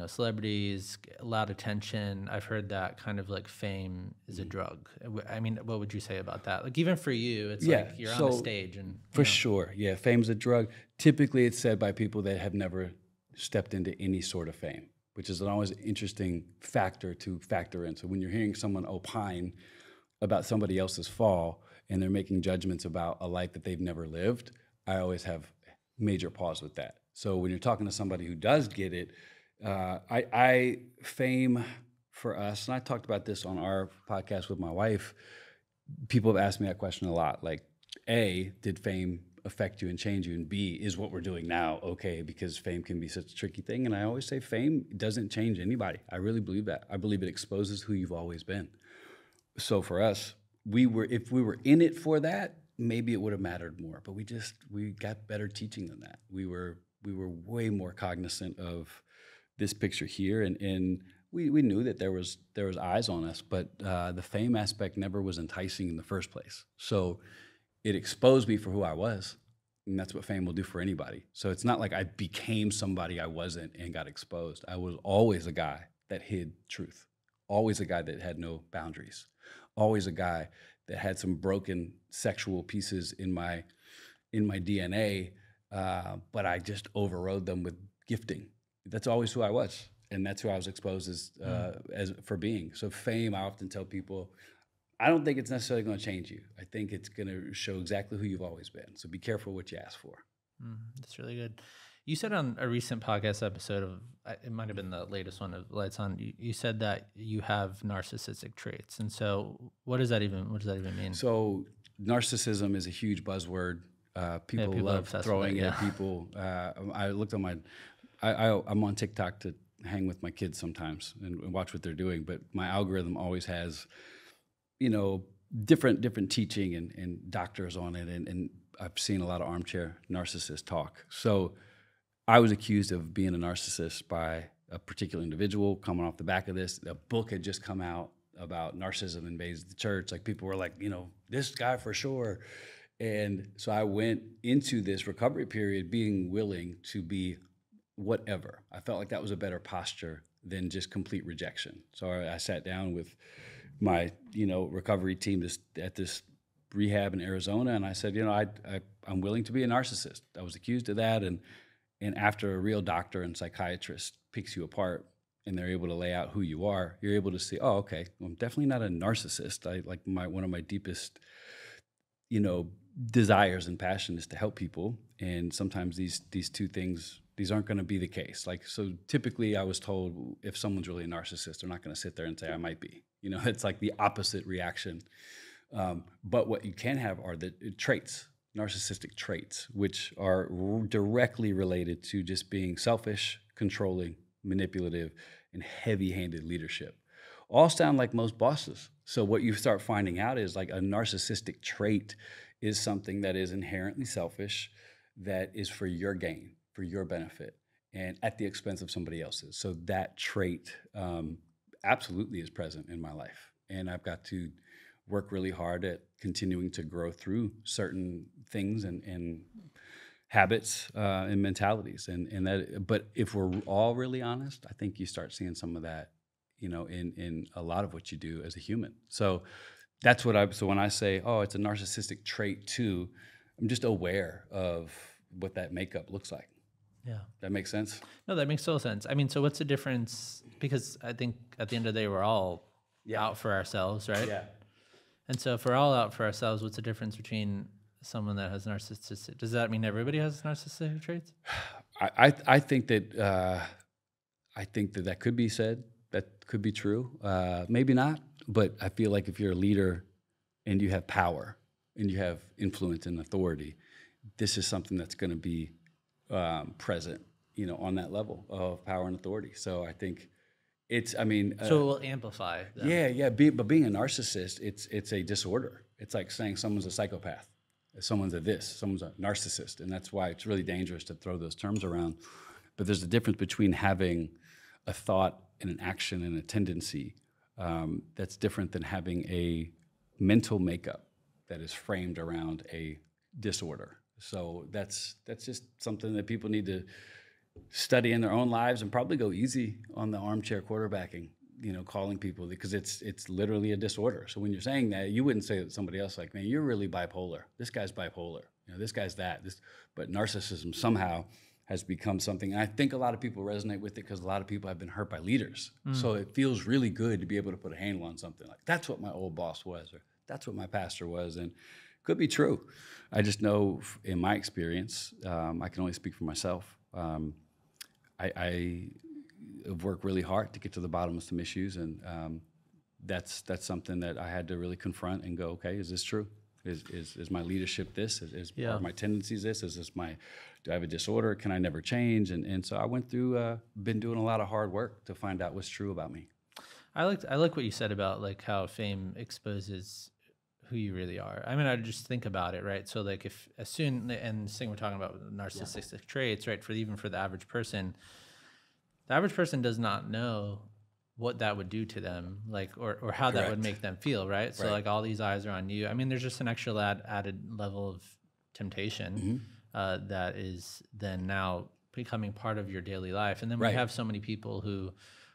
celebrities, a lot of attention. I've heard that kind of like fame is a drug. I mean, what would you say about that? Like, even for you, it's like you're on a stage and for sure, yeah, fame's a drug. Typically, it's said by people that have never stepped into any sort of fame, which is always an interesting factor to factor in. So when you're hearing someone opine about somebody else's fall and they're making judgments about a life that they've never lived, I always have major pause with that. So when you're talking to somebody who does get it, fame for us, and I talked about this on our podcast with my wife, people have asked me that question a lot. Like, A, did fame affect you and change you? And B, is what we're doing now okay? Because fame can be such a tricky thing. And I always say fame doesn't change anybody. I really believe that. I believe it exposes who you've always been. So for us, if we were in it for that, maybe it would have mattered more. But we got better teaching than that. We were way more cognizant of this picture here, and we knew that there was eyes on us, but the fame aspect never was enticing in the first place. So it exposed me for who I was, and that's what fame will do for anybody. So it's not like I became somebody I wasn't and got exposed. I was always a guy that hid truth, always a guy that had no boundaries, always a guy that had some broken sexual pieces in my DNA, but I just overrode them with gifting. That's always who I was, and that's who I was exposed as for being. So fame, I often tell people, I don't think it's necessarily going to change you. I think it's going to show exactly who you've always been. So be careful what you ask for. That's really good. You said on a recent podcast episode of, it might have been the latest one of Lights On, you said that you have narcissistic traits. And so what does that even mean? So narcissism is a huge buzzword. People love throwing it at people. I looked on I'm on TikTok to hang with my kids sometimes and watch what they're doing, but my algorithm always has, different teaching and doctors on it, and I've seen a lot of armchair narcissist talk. So I was accused of being a narcissist by a particular individual coming off the back of this. A book had just come out about narcissism invades the church. Like, people were like, this guy for sure. And so I went into this recovery period being willing to be whatever. I felt like that was a better posture than just complete rejection. So I sat down with my, recovery team at this rehab in Arizona, and I said, I'm willing to be a narcissist. I was accused of that, and after a real doctor and psychiatrist picks you apart and they're able to lay out who you are, you're able to see, oh, okay, well, I'm definitely not a narcissist. One of my deepest, desires and passion is to help people, and sometimes these two things, these aren't going to be the case. Like, so typically I was told if someone's really a narcissist, they're not going to sit there and say, I might be. It's like the opposite reaction. But what you can have are the traits, narcissistic traits, which are directly related to just being selfish, controlling, manipulative, and heavy-handed leadership. All sound like most bosses. So what you start finding out is, like, a narcissistic trait is something that is inherently selfish, that is for your gain, for your benefit, and at the expense of somebody else's. So that trait absolutely is present in my life. And I've got to work really hard at continuing to grow through certain things and habits and mentalities. But if we're all really honest, I think you start seeing some of that, in a lot of what you do as a human. So that's so when I say, oh, it's a narcissistic trait too, I'm just aware of what that makeup looks like. Yeah. That makes sense? No, that makes total sense. I mean, so what's the difference? Because I think at the end of the day, we're all out for ourselves, right? Yeah. And so if we're all out for ourselves, what's the difference between someone that has narcissistic? Does that mean everybody has narcissistic traits? I think that that could be said. That could be true. Maybe not, but I feel like if you're a leader and you have power and you have influence and authority, this is something that's going to be present, on that level of power and authority. So I think it's, so it will amplify them. Yeah. But being a narcissist, it's a disorder. It's like saying someone's a psychopath, someone's someone's a narcissist, and that's why it's really dangerous to throw those terms around. But there's a difference between having a thought and an action and a tendency that's different than having a mental makeup that is framed around a disorder. So that's just something that people need to study in their own lives and probably go easy on the armchair quarterbacking, calling people, because it's literally a disorder. So when you're saying that, you wouldn't say to somebody else like, man, you're really bipolar. This guy's bipolar. This guy's that. But narcissism somehow has become something, and I think a lot of people resonate with it because a lot of people have been hurt by leaders. So it feels really good to be able to put a handle on something like, that's what my old boss was, or that's what my pastor was, and could be true. I just know in my experience, I can only speak for myself. I have worked really hard to get to the bottom of some issues, and that's something that I had to really confront and go, okay, is this true? Is my leadership this? Are my tendencies this? Do I have a disorder? Can I never change? And so I went through, been doing a lot of hard work to find out what's true about me. I like what you said about like how fame exposes who you really are. I mean, I just think about it, right? So like if as soon, and this thing we're talking about narcissistic traits, right? Even for the average person does not know what that would do to them, like, or how that would make them feel, right? So like all these eyes are on you. I mean, there's just an extra added level of temptation that is then now becoming part of your daily life. And then we have so many people who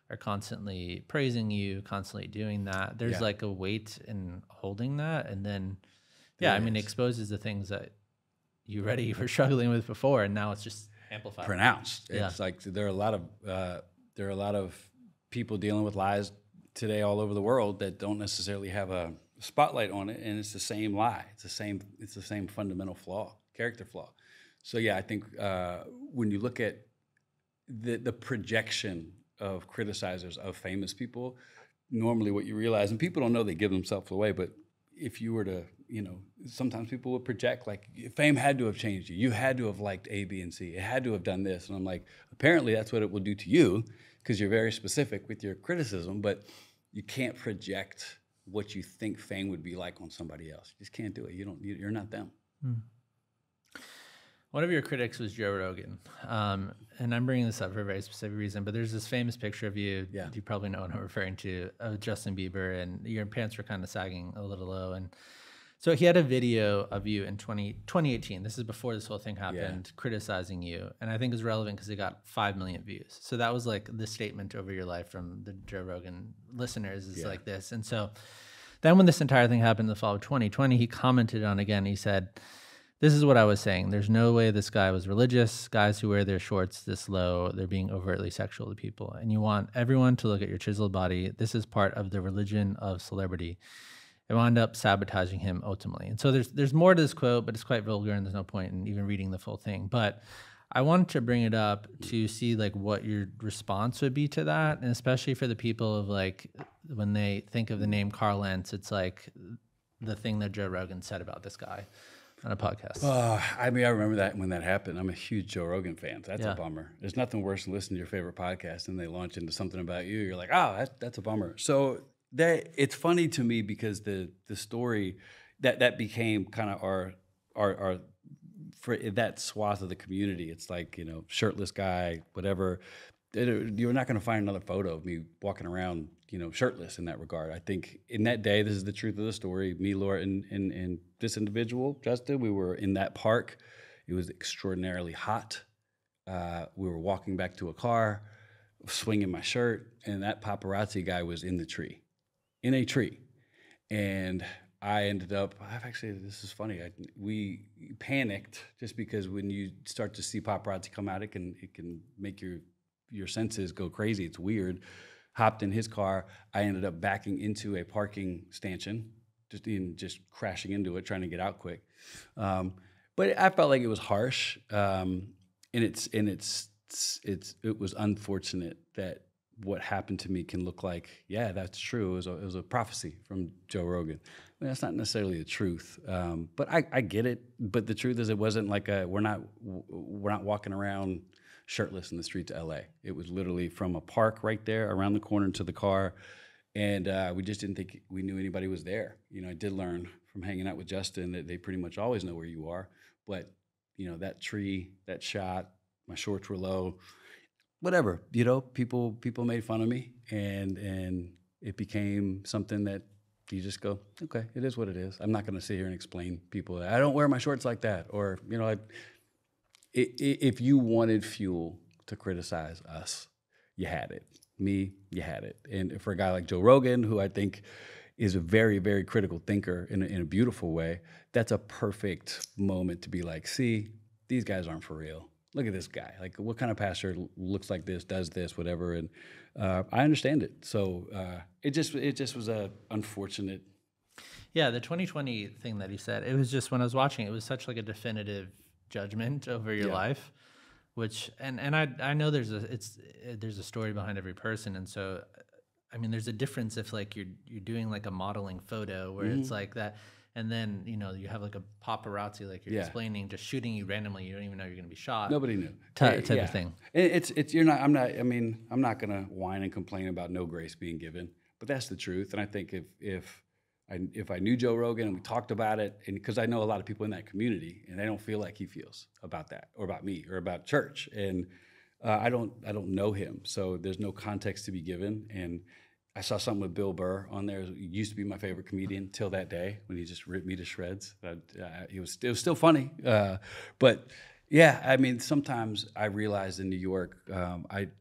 are constantly praising you, constantly doing that. There's like a weight in holding that. And then, I mean, it exposes the things that you already were struggling with before, and now it's just amplified. Pronounced. It's like there are a lot of people dealing with lies today all over the world that don't necessarily have a spotlight on it, and it's the same lie. It's the same fundamental flaw, character flaw. So I think when you look at the projection of criticizers of famous people, normally what you realize, and people don't know they give themselves away, but if you were to, sometimes people would project like fame had to have changed you. You had to have liked A, B, and C. It had to have done this. And I'm like, apparently that's what it will do to you because you're very specific with your criticism, but you can't project what you think fame would be like on somebody else. You just can't do it. You're not them. One of your critics was Joe Rogan. And I'm bringing this up for a very specific reason, but there's this famous picture of you, you probably know what I'm referring to, of Justin Bieber, and your pants were kind of sagging a little low. And so he had a video of you in 2018. This is before this whole thing happened, criticizing you. And I think it's relevant because it got 5 million views. So that was like the statement over your life from the Joe Rogan listeners is like this. And so then when this entire thing happened in the fall of 2020, he commented on again, he said, "This is what I was saying. There's no way this guy was religious. Guys who wear their shorts this low, they're being overtly sexual to people. And you want everyone to look at your chiseled body. This is part of the religion of celebrity." It wound up sabotaging him ultimately. And so there's more to this quote, but it's quite vulgar and there's no point in even reading the full thing. But I wanted to bring it up to see like what your response would be to that. And especially for the people of like, when they think of the name Carl Lentz, it's like the thing that Joe Rogan said about this guy on a podcast. I mean, I remember that when that happened. I'm a huge Joe Rogan fan. So that's a bummer. There's nothing worse than listening to your favorite podcast and they launch into something about you. You're like, oh, that's a bummer. So it's funny to me because the story that became kind of our for that swath of the community. It's like, shirtless guy, whatever. You're not going to find another photo of me walking around, shirtless in that regard. I think in that day, this is the truth of the story. Me, Laura, and this individual, Justin, we were in that park. It was extraordinarily hot. We were walking back to a car, swinging my shirt, and that paparazzi guy was in a tree. And I ended up, this is funny. We panicked just because when you start to see paparazzi come out, it can make your senses go crazy. It's weird. Hopped in his car. I ended up backing into a parking stanchion, just crashing into it, trying to get out quick. But I felt like it was harsh, and it was unfortunate that what happened to me can look like, yeah, that's true. It was a prophecy from Joe Rogan. I mean, that's not necessarily the truth, but I get it. But the truth is, it wasn't like we're not walking around shirtless in the streets of LA. It was literally from a park right there around the corner to the car, and we just didn't think we knew anybody was there. You know, I did learn from hanging out with Justin that they pretty much always know where you are. But you know, that tree, that shot, my shorts were low. Whatever, you know, people made fun of me, and it became something that you just go, okay, it is what it is. I'm not going to sit here and explain people that I don't wear my shorts like that, or you know, if you wanted fuel to criticize us, you had it. Me, you had it. And for a guy like Joe Rogan, who I think is a very, very critical thinker in a beautiful way, that's a perfect moment to be like, see, these guys aren't for real. Look at this guy. Like, what kind of pastor looks like this, does this, whatever. And I understand it. So it just was a unfortunate. Yeah, the 2020 thing that he said, it was just, when I was watching, it was such like a definitive judgment over your life, which, and I know there's a story behind every person. And so, I mean, there's a difference if like you're doing like a modeling photo where it's like that. And then, you know, you have like a paparazzi, like you're explaining, just shooting you randomly. You don't even know you're going to be shot. Nobody knew. Type of thing. I'm not going to whine and complain about no grace being given, but that's the truth. And I think if I knew Joe Rogan and we talked about it, and because I know a lot of people in that community and they don't feel like he feels about that or about me or about church. And I don't know him. So there's no context to be given. And I saw something with Bill Burr on there. He used to be my favorite comedian till that day when he just ripped me to shreds. It was still funny. But yeah, I mean, sometimes I realized in New York,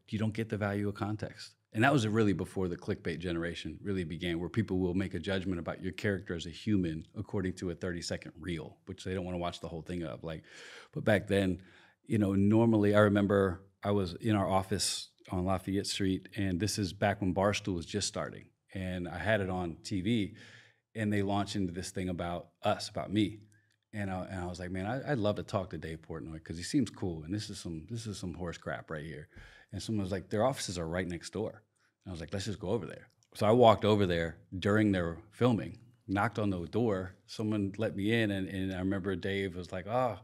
you don't get the value of context. And that was really before the clickbait generation really began, where people will make a judgment about your character as a human according to a 30-second reel, which they don't want to watch the whole thing of. But back then, you know, normally I remember I was in our office on Lafayette Street, and this is back when Barstool was just starting, and I had it on TV, and they launched into this thing about us, about me, and I was like, man, I'd love to talk to Dave Portnoy because he seems cool, and this is some horse crap right here. And someone was like, their offices are right next door, and I was like, let's just go over there. So I walked over there during their filming, knocked on the door, someone let me in, and I remember Dave was like, oh,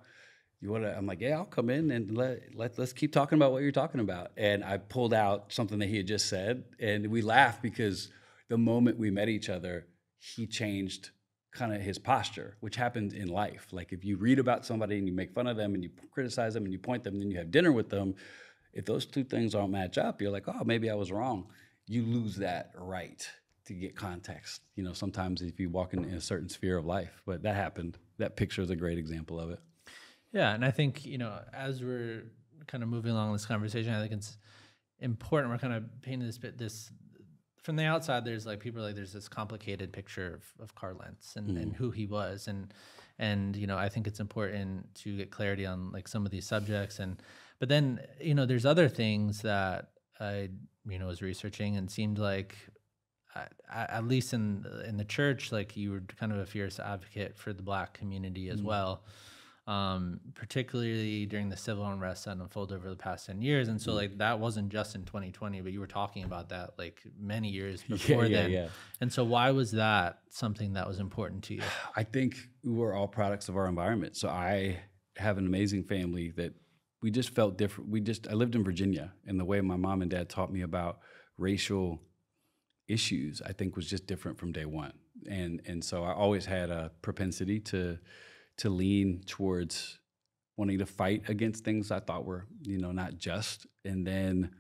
I'm like, yeah, I'll come in and let's keep talking about what you're talking about. And I pulled out something that he had just said, and we laughed because the moment we met each other, he changed kind of his posture, which happens in life. Like if you read about somebody and you make fun of them and you criticize them and you point them, and then you have dinner with them, if those two things don't match up, you're like, oh, maybe I was wrong. You lose that right to get context. You know, sometimes if you walk in a certain sphere of life, but that happened. That picture is a great example of it. Yeah, and I think, you know, as we're kind of moving along this conversation, I think it's important. We're kind of painting this from the outside. There's like people are like there's this complicated picture of Carl Lentz and who he was, and you know, I think it's important to get clarity on like some of these subjects, but then, you know, there's other things that I, you know, was researching and seemed like at least in the church, like you were kind of a fierce advocate for the Black community as well. Particularly during the civil unrest that unfolded over the past 10 years. And so like that wasn't just in 2020, but you were talking about that like many years before then. Yeah. And so why was that something that was important to you? I think we're all products of our environment. So I have an amazing family that we just felt different. I lived in Virginia, and the way my mom and dad taught me about racial issues, I think was just different from day one. And so I always had a propensity to lean towards wanting to fight against things I thought were, you know, not just. And then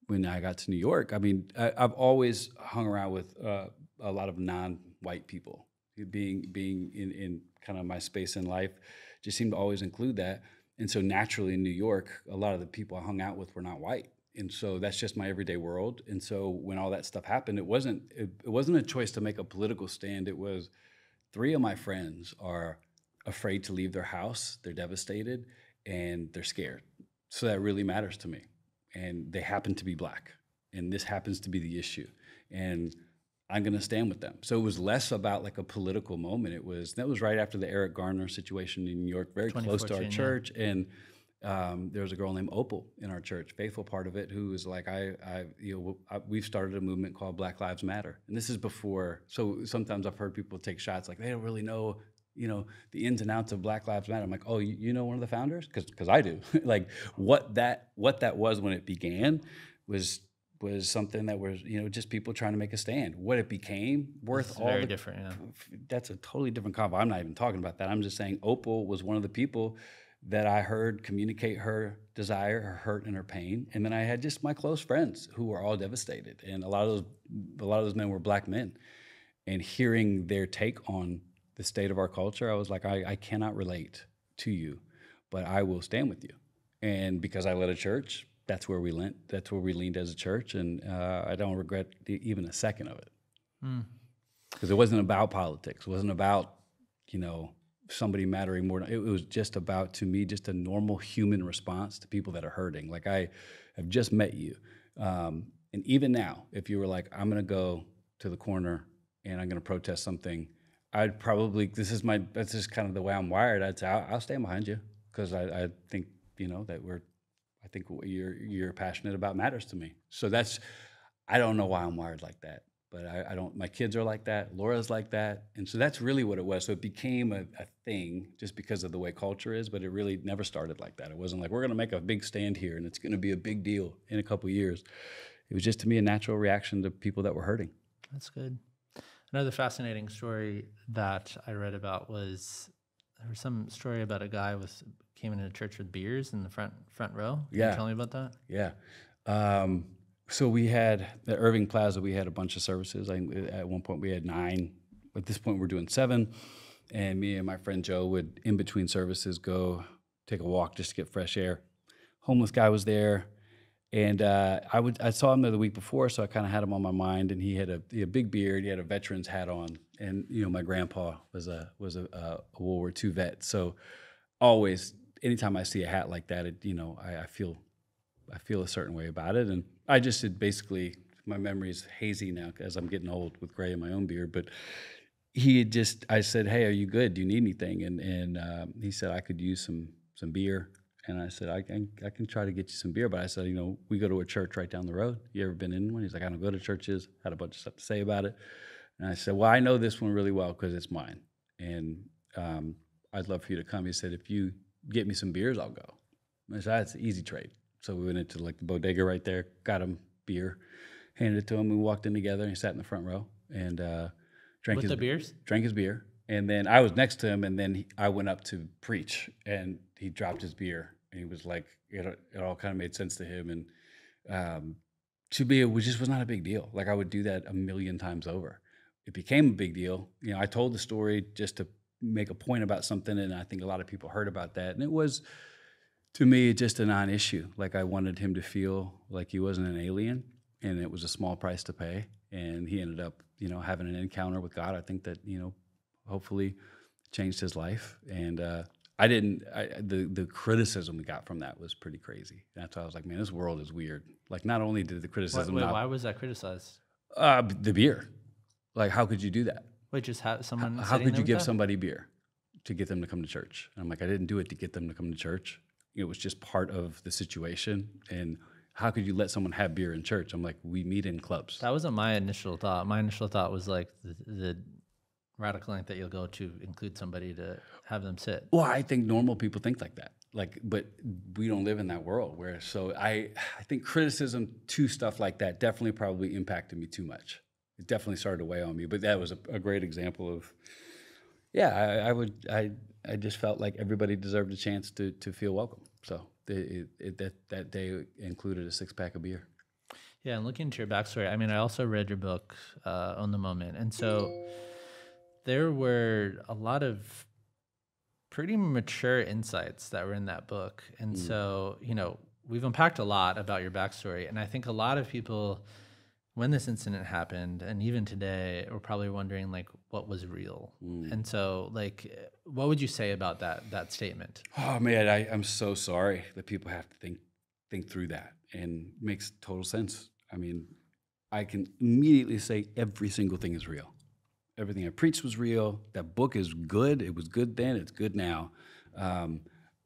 when I got to New York, I mean, I've always hung around with a lot of non-white people. Being in kind of my space in life just seemed to always include that. And so naturally in New York, a lot of the people I hung out with were not white. And so that's just my everyday world. And so when all that stuff happened, it wasn't a choice to make a political stand. It was 3 of my friends are afraid to leave their house. They're devastated and they're scared. So that really matters to me. And they happen to be Black. And this happens to be the issue. And I'm going to stand with them. So it was less about like a political moment. That was right after the Eric Garner situation in New York, very close to our church. Yeah. And there was a girl named Opal in our church, faithful part of it, who was like, we've started a movement called Black Lives Matter. And this is before, so sometimes I've heard people take shots like they don't really know, the ins and outs of Black Lives Matter. I'm like, oh, you know one of the founders? Because I do. Like what that was when it began was something that was, just people trying to make a stand. What it became, worth all very different. Yeah. That's a totally different combo. I'm not even talking about that. I'm just saying Opal was one of the people that I heard communicate her desire, her hurt, and her pain. And then I had just my close friends who were all devastated. And a lot of those men were Black men. And hearing their take on the state of our culture, I was like, I cannot relate to you, but I will stand with you. And because I led a church, that's where we leaned as a church, and I don't regret even a second of it. Because it wasn't about politics. It wasn't about, somebody mattering more. It was just about, to me, just a normal human response to people that are hurting. Like, I have just met you. And even now, if you were like, I'm going to go to the corner and I'm going to protest something, I'd probably, that's just kind of the way I'm wired. I'd say, I'll stand behind you, because I think, I think what you're passionate about matters to me. So I don't know why I'm wired like that, but I don't, my kids are like that, Laura's like that. And so that's really what it was. So it became a thing just because of the way culture is, but it really never started like that. It wasn't like, we're going to make a big stand here and it's going to be a big deal in a couple of years. It was just, to me, a natural reaction to people that were hurting. That's good. Another fascinating story that I read about was, there was some story about a guy came into church with beers in the front row. Can you tell me about that? Yeah. So we had at Irving Plaza, we had a bunch of services. At one point we had 9. At this point we're doing 7. And me and my friend Joe would, in between services, go take a walk just to get fresh air. Homeless guy was there. And I saw him there the week before, so I kind of had him on my mind. And he had a big beard. He had a veteran's hat on. And, my grandpa was a World War II vet. So always, anytime I see a hat like that, I feel a certain way about it. And I just had basically, my memory's hazy now as I'm getting old with gray in my own beard, but I said, hey, are you good? Do you need anything? And he said, I could use some beer. And I said, I can try to get you some beer. But I said, we go to a church right down the road. You ever been in one? He's like, I don't go to churches. Had a bunch of stuff to say about it. And I said, well, I know this one really well because it's mine. And I'd love for you to come. He said, if you get me some beers, I'll go. I said, that's an easy trade. So we went into like the bodega right there, got him beer, handed it to him. We walked in together and he sat in the front row and drank his beer. And then I was next to him, and then I went up to preach, and he dropped his beer. And he was like, it all kind of made sense to him. And to me, it just was not a big deal. Like, I would do that a million times over. It became a big deal. I told the story just to make a point about something, and I think a lot of people heard about that. And it was, to me, just a non-issue. Like, I wanted him to feel like he wasn't an alien, and it was a small price to pay. And he ended up, having an encounter with God. I think that, hopefully changed his life. And the criticism we got from that was pretty crazy. That's why I was like, man, this world is weird. Like, not only did the criticism why was that criticized? The beer. Like, how could you do that? Wait, just have someone how could you give somebody beer to get them to come to church? And I'm like, I didn't do it to get them to come to church. It was just part of the situation. And how could you let someone have beer in church? I'm like, we meet in clubs. That wasn't my initial thought. My initial thought was like the radical length that you'll go to include somebody to have them sit. Well, I think normal people think like that. Like, but we don't live in that world where, so I think criticism to stuff like that definitely probably impacted me too much. It definitely started to weigh on me, but that was a great example of, I just felt like everybody deserved a chance to feel welcome. So that day included a 6-pack of beer. Yeah, and looking into your backstory, I mean, I also read your book, On the Moment. And so there were a lot of pretty mature insights that were in that book. And so, we've unpacked a lot about your backstory. And I think a lot of people when this incident happened, and even today, we're probably wondering like what was real. And so, like, what would you say about that statement? Oh man, I'm so sorry that people have to think through that, and it makes total sense. I mean, I can immediately say every single thing is real. Everything I preached was real. That book is good. It was good then. It's good now.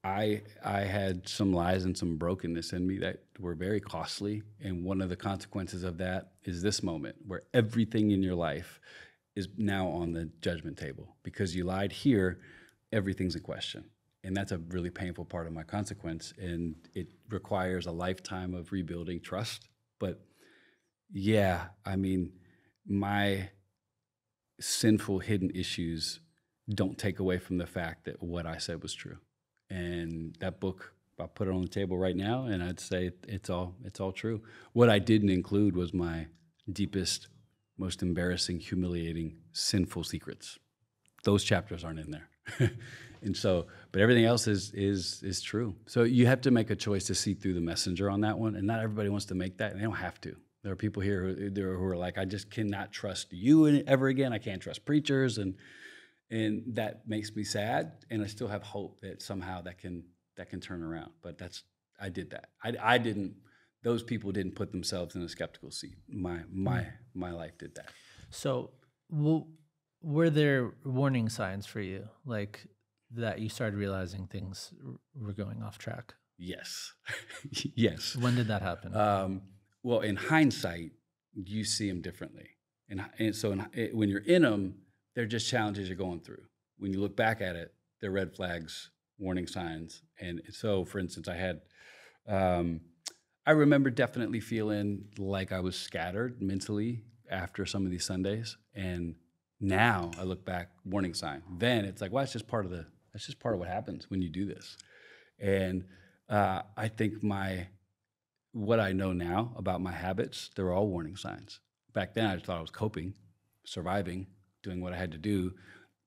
I had some lies and some brokenness in me that were very costly, and one of the consequences of that is this moment where everything in your life is now on the judgment table because you lied here. Everything's a question, and that's a really painful part of my consequence, and it requires a lifetime of rebuilding trust. But yeah, I mean, my sinful hidden issues don't take away from the fact that what I said was true. And that book, I'll put it on the table right now, and I'd say it's all true. What I didn't include was my deepest, most embarrassing, humiliating, sinful secrets. Those chapters aren't in there. And so, but everything else is true. So you have to make a choice to see through the messenger on that one, and not everybody wants to make that, and they don't have to. There are people here who are like, I just cannot trust you ever again. I can't trust preachers, and that makes me sad. And I still have hope that somehow that can turn around. But I did that. I didn't. Those people didn't put themselves in a skeptical seat. My life did that. So, were there warning signs for you, like that you started realizing things were going off track? Yes, yes. When did that happen? Well, in hindsight, you see them differently. And so when you're in them, they're just challenges you're going through. When you look back at it, they're red flags, warning signs. And so, for instance, I remember definitely feeling like I was scattered mentally after some of these Sundays. And now I look back, warning sign. Then it's like, well, that's just part of what happens when you do this. And I think what I know now about my habits, they're all warning signs. Back then, I just thought I was coping, surviving, doing what I had to do.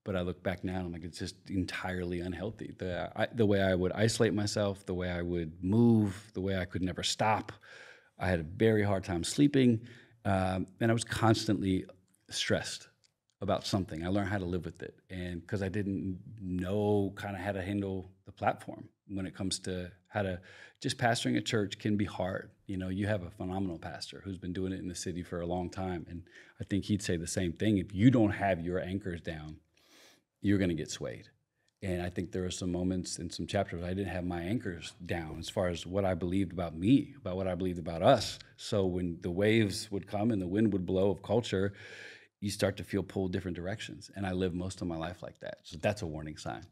But I look back now and I'm like, it's just entirely unhealthy. The way I would isolate myself, the way I would move, the way I could never stop. I had a very hard time sleeping. And I was constantly stressed about something. I learned how to live with it. And because I didn't know kind of how to handle the platform when it comes to how to, just pastoring a church can be hard. You know, you have a phenomenal pastor who's been doing it in the city for a long time. And I think he'd say the same thing. If you don't have your anchors down, you're going to get swayed. And I think there are some moments in some chapters I didn't have my anchors down as far as what I believed about me, about what I believed about us. So when the waves would come and the wind would blow of culture, you start to feel pulled different directions. And I lived most of my life like that. So that's a warning sign.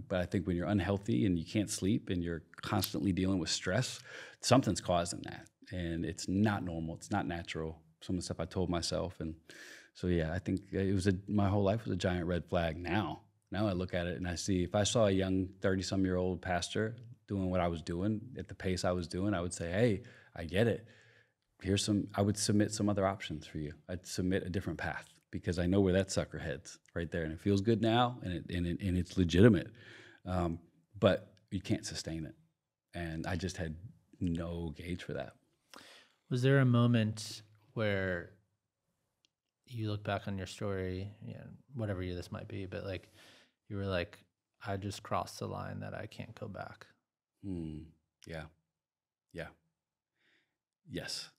But I think when you're unhealthy and you can't sleep and you're constantly dealing with stress, something's causing that. And it's not normal. It's not natural. Some of the stuff I told myself. And so, yeah, I think my whole life was a giant red flag. Now I look at it and I see, if I saw a young 30-some-year-old pastor doing what I was doing at the pace I was doing, I would say, hey, I get it. I would submit some other options for you. I'd submit a different path because I know where that sucker heads right there. And it feels good now and it's legitimate. But you can't sustain it. And I just had no gauge for that. Was there a moment where you look back on your story, whatever year this might be, but like you were like, I just crossed the line that I can't go back? Yeah. Yes.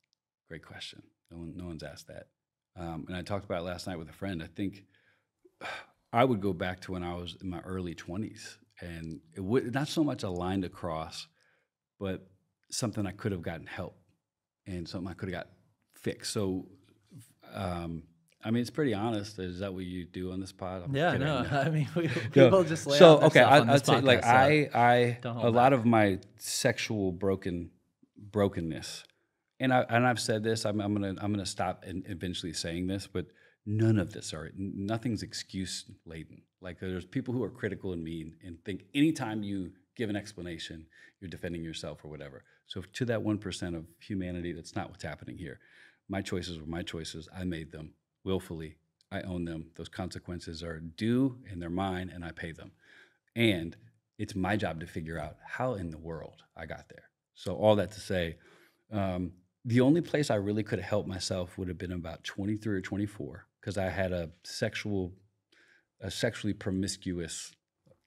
Great question. No one's asked that. And I talked about it last night with a friend. I think I would go back to when I was in my early 20s, and it would not so much a line to cross, but something I could have gotten help and something I could have got fixed. So, I mean, it's pretty honest. Is that what you do on this pod? Yeah, no. I mean, people just lay out their stuff on this podcast. I'd say, like, a lot of my sexual brokenness. And I've said this. I'm gonna stop and eventually saying this, but nothing's excuse laden. Like, there's people who are critical and mean and think anytime you give an explanation, you're defending yourself or whatever. So to that 1% of humanity, that's not what's happening here. My choices were my choices. I made them willfully. I own them. Those consequences are due and they're mine, and I pay them. And it's my job to figure out how in the world I got there. So all that to say, The only place I really could have helped myself would have been about 23 or 24, because I had a sexually promiscuous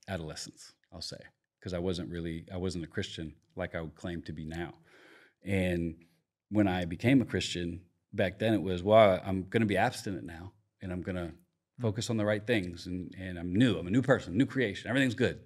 adolescence, I'll say, because I wasn't a Christian like I would claim to be now. And when I became a Christian back then, it was, well, I'm going to be abstinent now, and I'm going to focus on the right things. And I'm a new person, new creation. Everything's good.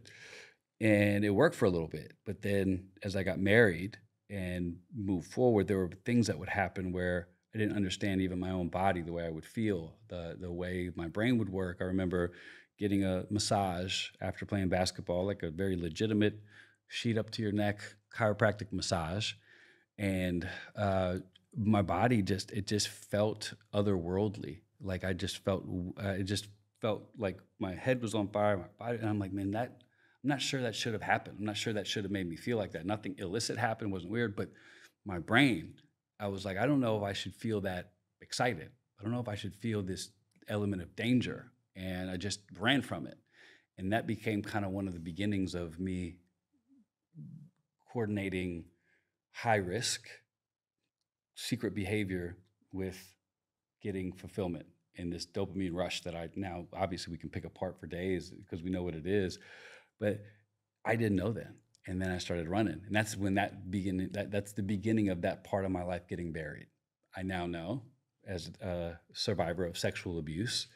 And it worked for a little bit. But then as I got married and moved forward, there were things that would happen where I didn't understand even my own body, the way I would feel, the way my brain would work. I remember getting a massage after playing basketball, like a very legitimate sheet up to your neck chiropractic massage. And my body just felt otherworldly. Like it just felt like my head was on fire, my body, and I'm like, man, I'm not sure that should have happened. I'm not sure that should have made me feel like that. Nothing illicit happened, wasn't weird, but my brain, I was like, I don't know if I should feel that excited. I don't know if I should feel this element of danger. And I just ran from it. And that became kind of one of the beginnings of me coordinating high risk, secret behavior with getting fulfillment in this dopamine rush that now obviously we can pick apart for days because we know what it is. But I didn't know then. And then I started running. And that's when that's the beginning of that part of my life getting buried. I now know, as a survivor of sexual abuse,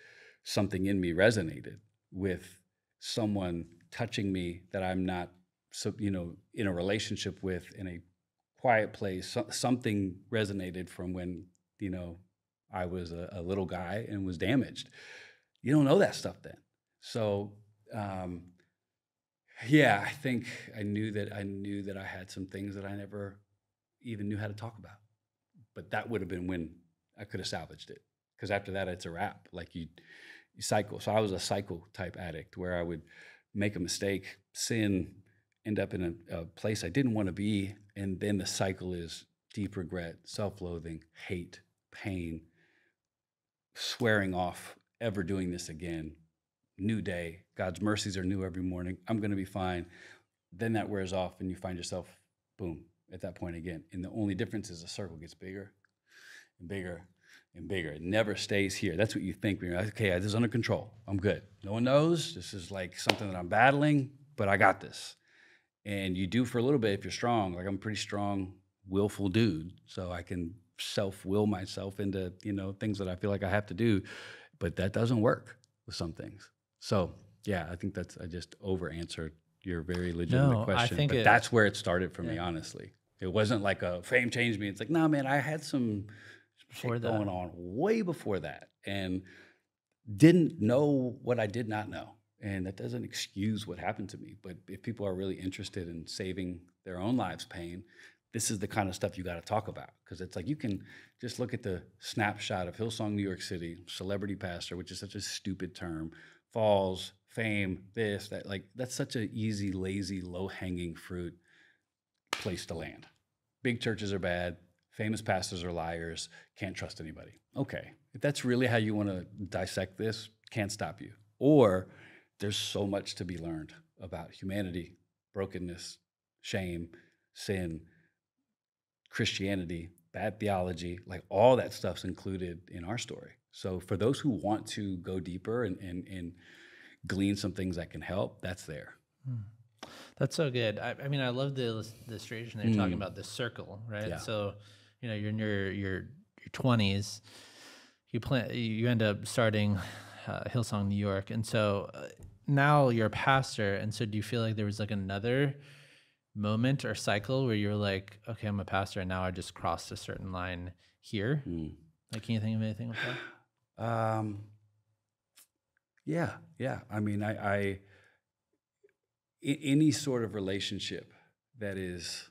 something in me resonated with someone touching me that I'm not, in a relationship with, in a quiet place. Something resonated from when, I was a little guy and was damaged. You don't know that stuff then. So, I think I knew that I had some things that I never even knew how to talk about. But that would have been when I could have salvaged it. Because after that, it's a wrap. Like you cycle. So I was a cycle type addict where I would make a mistake, sin, end up in a place I didn't want to be. And then the cycle is deep regret, self-loathing, hate, pain, swearing off ever doing this again. New day. God's mercies are new every morning. I'm going to be fine. Then that wears off and you find yourself, boom, at that point again. And the only difference is the circle gets bigger and bigger and bigger. It never stays here. That's what you think when you're like, okay, this is under control. I'm good. No one knows. This is like something that I'm battling, but I got this. And you do for a little bit if you're strong. Like I'm a pretty strong, willful dude. So I can self-will myself into, things that I feel like I have to do. But that doesn't work with some things. So yeah, I think I just over-answered your very legitimate question. But that's where it started for me, honestly. It wasn't like a fame changed me. It's like, no, man, I had some shit going on way before that and didn't know what I did not know. And that doesn't excuse what happened to me. But if people are really interested in saving their own lives' pain, this is the kind of stuff you got to talk about. Because it's like you can just look at the snapshot of Hillsong, New York City, celebrity pastor, which is such a stupid term, falls, fame, this, that. Like that's such an easy, lazy, low-hanging fruit place to land. Big churches are bad. Famous pastors are liars. Can't trust anybody. Okay, if that's really how you want to dissect this, can't stop you. Or there's so much to be learned about humanity, brokenness, shame, sin, Christianity, bad theology, like all that stuff's included in our story. So for those who want to go deeper and glean some things that can help, that's there. That's so good. I mean, I love the illustration that you're talking about, the circle, right? Yeah. So, you're in your 20s, you end up starting Hillsong New York, and so now you're a pastor, and so do you feel like there was like another moment or cycle where you're like, okay, I'm a pastor, and now I just crossed a certain line here? Like, can you think of anything like that? Yeah. I mean, any sort of relationship that is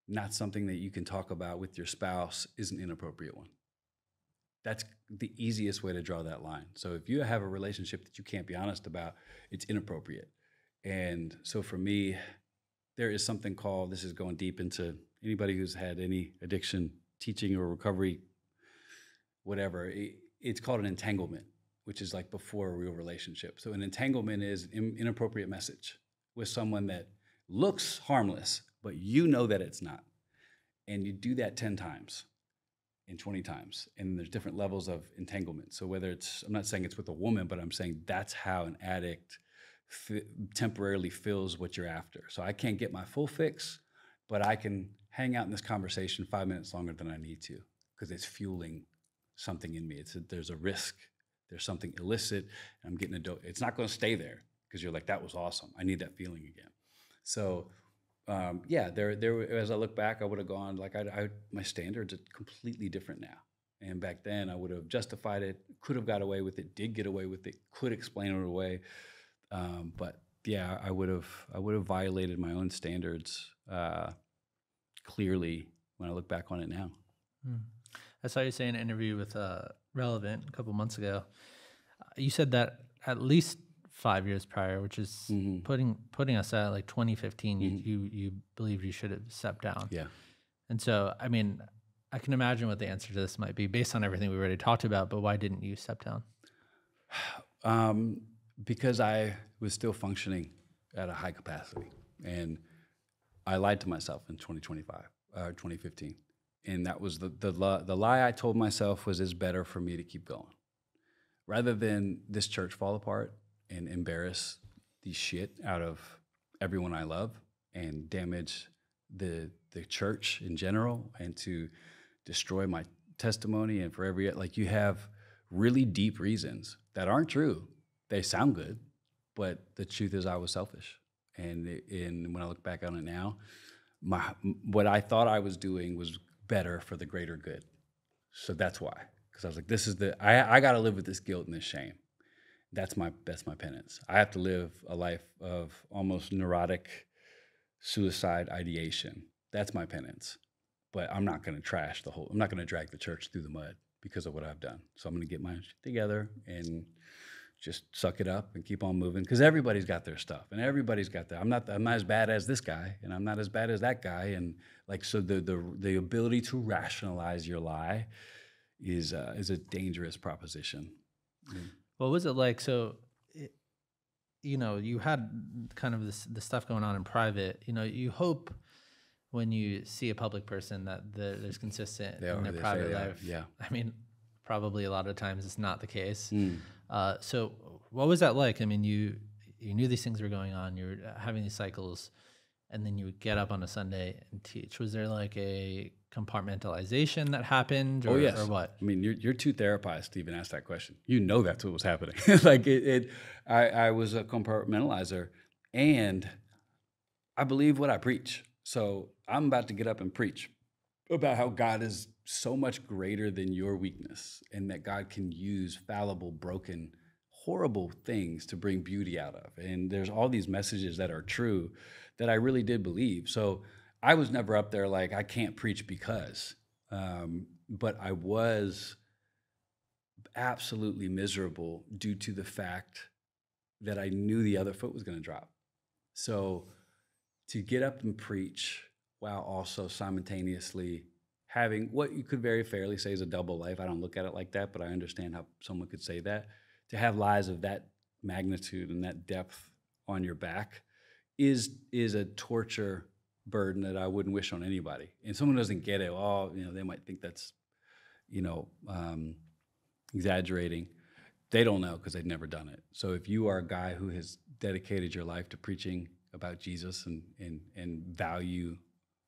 not something that you can talk about with your spouse is an inappropriate one. That's the easiest way to draw that line. So if you have a relationship that you can't be honest about, it's inappropriate. And so for me, there is something called, this is going deep into anybody who's had any addiction, teaching or recovery, whatever, it's called an entanglement, which is like before a real relationship. So an entanglement is an inappropriate message with someone that looks harmless, but you know that it's not. And you do that 10 times and 20 times. And there's different levels of entanglement. So whether it's, I'm not saying it's with a woman, but I'm saying that's how an addict temporarily feels what you're after. So I can't get my full fix, but I can hang out in this conversation 5 minutes longer than I need to because it's fueling something in me. There's a risk. There's something illicit. And I'm getting a dose. It's not going to stay there because you're like, that was awesome. I need that feeling again. So there. As I look back, I would have gone like my standards are completely different now. And back then, I would have justified it, could have got away with it, did get away with it, could explain it away. But yeah, I would have violated my own standards clearly when I look back on it now. I saw you say in an interview with Relevant a couple months ago. You said that at least 5 years prior, which is putting us at like 2015, you believed you should have stepped down. Yeah. And so, I mean, I can imagine what the answer to this might be based on everything we already talked about, but why didn't you step down? Because I was still functioning at a high capacity. And I lied to myself in 2015. And that was the lie I told myself was it's better for me to keep going. Rather than this church fall apart and embarrass the shit out of everyone I love and damage the church in general and to destroy my testimony and for like you have really deep reasons that aren't true. They sound good, but the truth is I was selfish. And when I look back on it now, what I thought I was doing was better for the greater good. So that's why, because I was like, I got to live with this guilt and this shame. That's my penance. I have to live a life of almost neurotic suicide ideation. That's my penance. But I'm not going to I'm not going to drag the church through the mud because of what I've done. So I'm going to get my shit together and just suck it up and keep on moving because everybody's got their stuff and everybody's got that. I'm not as bad as this guy and I'm not as bad as that guy. And like, so the ability to rationalize your lie is a dangerous proposition. What was it like? So, you had kind of the stuff going on in private. You hope when you see a public person that there's consistent in their private life. Yeah. I mean, probably a lot of times it's not the case. So what was that like? I mean, you knew these things were going on. You were having these cycles, and then you would get up on a Sunday and teach. Was there like a compartmentalization that happened, or, yes. or what? I mean, you're too therapized to even ask that question. You know that's what was happening. Like I was a compartmentalizer, and I believe what I preach. So I'm about to get up and preach about how God is so much greater than your weakness and that God can use fallible, broken, horrible things to bring beauty out of. And there's all these messages that are true that I really did believe. So I was never up there like, I can't preach because, but I was absolutely miserable due to the fact that I knew the other foot was going to drop. So to get up and preach while also simultaneously having what you could very fairly say is a double life. I don't look at it like that, but I understand how someone could say that. To have lies of that magnitude and that depth on your back is a torture burden that I wouldn't wish on anybody. And someone doesn't get it, they might think that's, exaggerating. They don't know because they've never done it. So if you are a guy who has dedicated your life to preaching about Jesus and value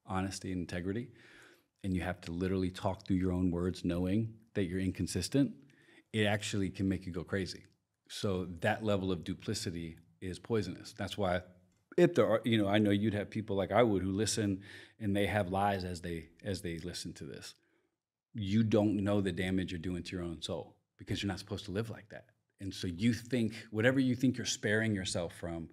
honesty and integrity, and you have to literally talk through your own words knowing that you're inconsistent, it actually can make you go crazy. So that level of duplicity is poisonous. That's why if there are, I know you'd have people like I would who listen and they have lies as they listen to this. You don't know the damage you're doing to your own soul because you're not supposed to live like that. And so you think, whatever you think you're sparing yourself from,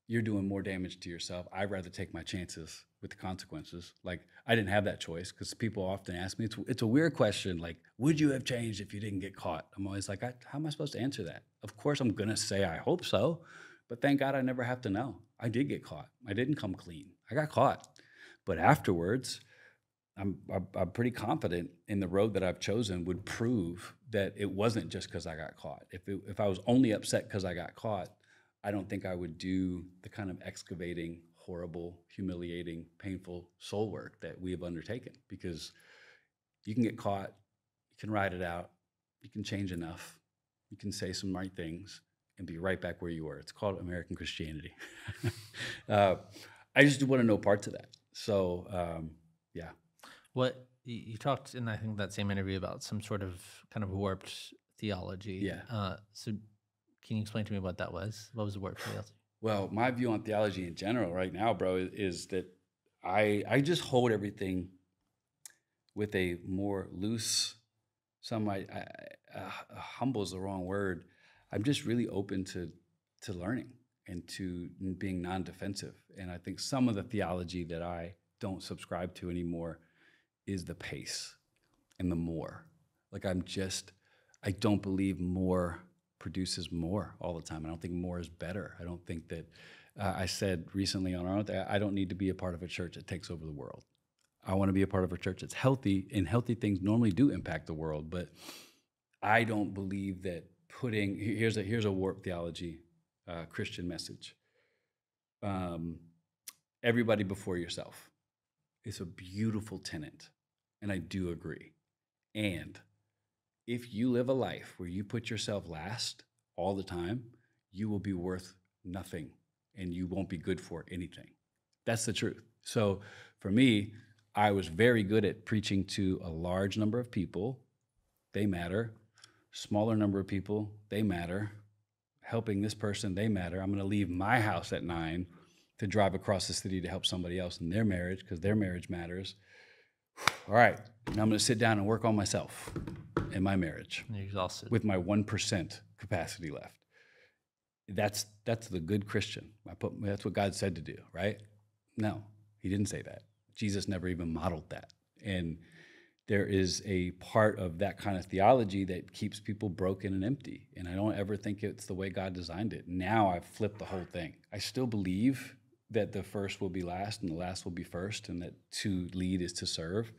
you're doing more damage to yourself. I'd rather take my chances with the consequences. Like, I didn't have that choice because people often ask me, it's a weird question, like, would you have changed if you didn't get caught? I'm always like, how am I supposed to answer that? Of course I'm going to say I hope so, but thank God I never have to know. I did get caught. I didn't come clean. I got caught. But afterwards, I'm pretty confident in the road that I've chosen would prove that it wasn't just because I got caught. If I was only upset because I got caught, I don't think I would do the kind of excavating, horrible, humiliating, painful soul work that we have undertaken, because you can get caught, you can ride it out, you can change enough, you can say some right things and be right back where you were. It's called American Christianity. I just want to know parts of that. So, yeah. What you talked in, I think, that same interview about some sort of kind of warped theology. Yeah. So can you explain to me what that was? What was the warped theology? Well, my view on theology in general right now, bro, is that I just hold everything with a more loose, humble is the wrong word. I'm just really open to learning and to being non-defensive. And I think some of the theology that I don't subscribe to anymore is the pace and the more. Like I don't believe more produces more all the time. I don't think more is better. I don't think that, I said recently on our own, I don't need to be a part of a church that takes over the world. I want to be a part of a church that's healthy, and healthy things normally do impact the world. But I don't believe that here's a warped theology, Christian message. Everybody before yourself. It's a beautiful tenet, and I do agree. And if you live a life where you put yourself last all the time, you will be worth nothing, and you won't be good for anything. That's the truth. So for me, I was very good at preaching to a large number of people. They matter. Smaller number of people, they matter. Helping this person, they matter. I'm going to leave my house at 9 to drive across the city to help somebody else in their marriage, because their marriage matters. All right, now I'm going to sit down and work on myself and my marriage. You're exhausted. With my 1% capacity left. That's the good Christian. That's what God said to do, right? No, he didn't say that. Jesus never even modeled that. And there is a part of that kind of theology that keeps people broken and empty. And I don't ever think it's the way God designed it. Now I've flipped the whole thing. I still believe that the first will be last and the last will be first, and that to lead is to serve.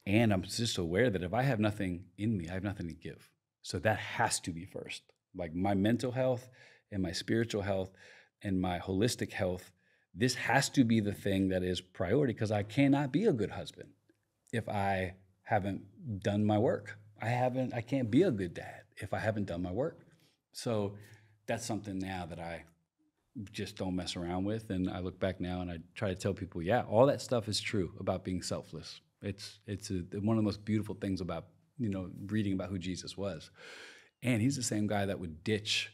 And I'm just aware that if I have nothing in me, I have nothing to give. So that has to be first. Like my mental health and my spiritual health and my holistic health, this has to be the thing that is priority, because I cannot be a good husband if I haven't done my work. I can't be a good dad if I haven't done my work. So that's something now that I just don't mess around with. And I look back now and I try to tell people, yeah, all that stuff is true about being selfless. It's one of the most beautiful things about, reading about who Jesus was. And he's the same guy that would ditch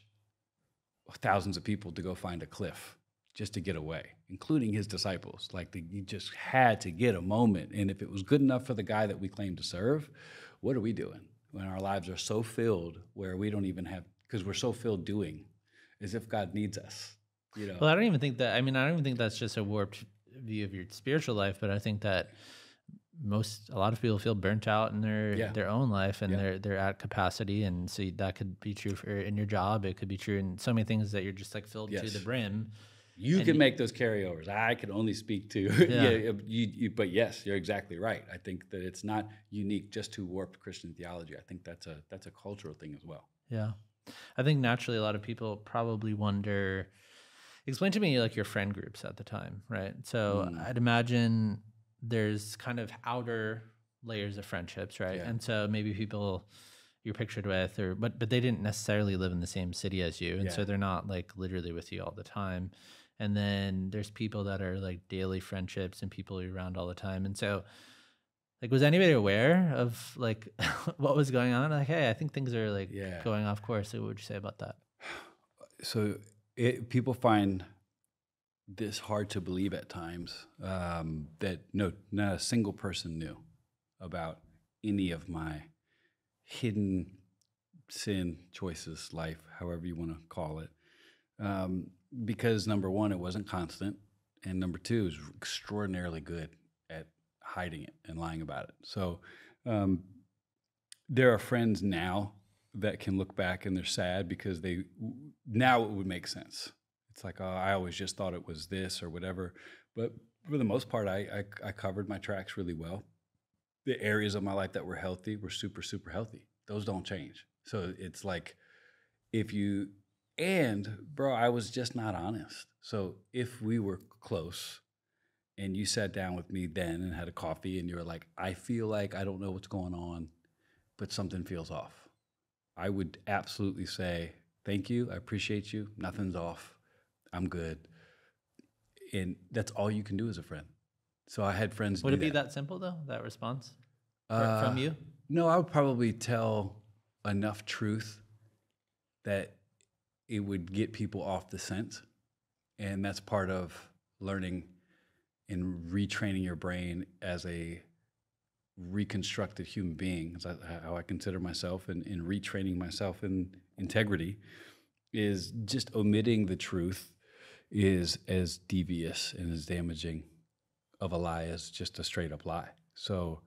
thousands of people to go find a cliff just to get away, including his disciples. Like he just had to get a moment. And if it was good enough for the guy that we claim to serve, what are we doing when our lives are so filled where we don't even have, because we're so filled doing as if God needs us, Well, I don't even think that's just a warped view of your spiritual life, but I think that a lot of people feel burnt out in their own life, and they're at capacity. And so that could be true in your job. It could be true in so many things that you're just like filled to the brim. You can make those carryovers. I can only speak to, but yes, you're exactly right. I think that it's not unique just to warped Christian theology. I think that's a cultural thing as well. Yeah. I think naturally a lot of people probably wonder, explain to me like your friend groups at the time, right? So I'd imagine there's kind of outer layers of friendships, right? Yeah. And so maybe people you're pictured with, but they didn't necessarily live in the same city as you. And so they're not like literally with you all the time. And then there's people that are like daily friendships and people you're around all the time. And so like, was anybody aware of like what was going on? Like, hey, I think things are like going off course. So what would you say about that? So people find this hard to believe at times, that not a single person knew about any of my hidden sin choices, life, however you want to call it. Because number one, it wasn't constant. And number two, it was extraordinarily good at hiding it and lying about it. So there are friends now that can look back and they're sad because now it would make sense. It's like, oh, I always just thought it was this or whatever. But for the most part, I covered my tracks really well. The areas of my life that were healthy were super, super healthy. Those don't change. So it's like, if you And bro, I was just not honest. So if we were close and you sat down with me then and had a coffee and you were like, I feel like I don't know what's going on, but something feels off, I would absolutely say, thank you. I appreciate you. Nothing's off. I'm good. And that's all you can do as a friend. So I had friends Would do it be that simple though, that response Uh, from you? No, I would probably tell enough truth that it would get people off the scent. And that's part of learning and retraining your brain as a reconstructed human being. That's how I consider myself, and in retraining myself in integrity is just omitting the truth is as devious and as damaging of a lie as just a straight up lie. So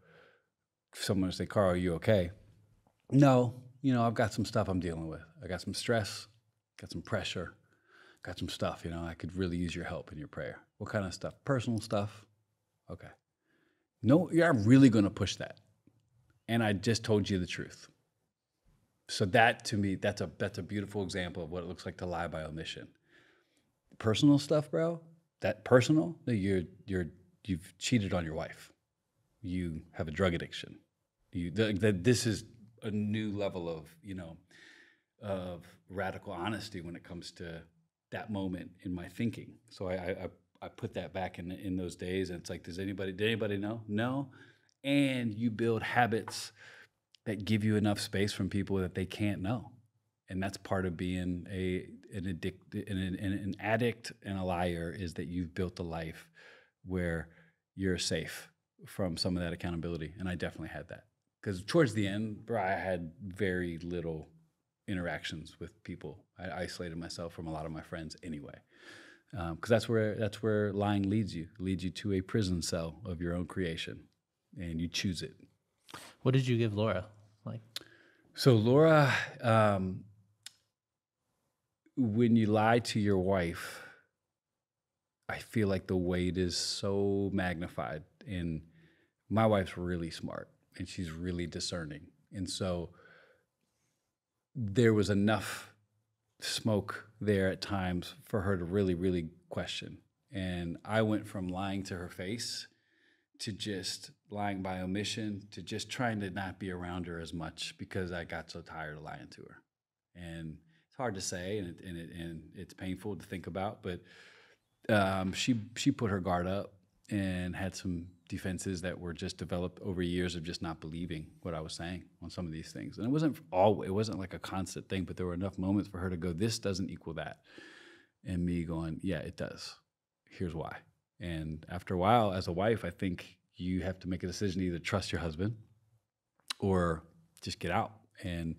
if someone would say, Carl, are you okay? No, I've got some stuff I'm dealing with. I got some stress, got some pressure, got some stuff, I could really use your help and your prayer. What kind of stuff? Personal stuff? Okay. No, you're really going to push that. And I just told you the truth. So that to me, that's a beautiful example of what it looks like to lie by omission. Personal stuff, bro, that personal, you've cheated on your wife. You have a drug addiction. This is a new level of radical honesty when it comes to that moment in my thinking. So I put that back in those days, and it's like, did anybody know? No. And you build habits that give you enough space from people that they can't know. And that's part of being an addict and a liar, is that you've built a life where you're safe from some of that accountability. And I definitely had that. Because towards the end, bro, I had very little interactions with people. I isolated myself from a lot of my friends anyway. Because that's where lying leads you to a prison cell of your own creation, and you choose it. What did you give Laura? So Laura, when you lie to your wife, I feel like the weight is so magnified. And my wife's really smart, and she's really discerning. And so there was enough smoke there at times for her to really, really question. And I went from lying to her face to just lying by omission to just trying to not be around her as much, because I got so tired of lying to her. And it's hard to say, and it's painful to think about, but she put her guard up and had some defenses that were just developed over years of just not believing what I was saying on some of these things. And it wasn't like a constant thing, but there were enough moments for her to go, this doesn't equal that. And me going, yeah, it does. Here's why. And after a while, as a wife, I think you have to make a decision to either trust your husband or just get out. And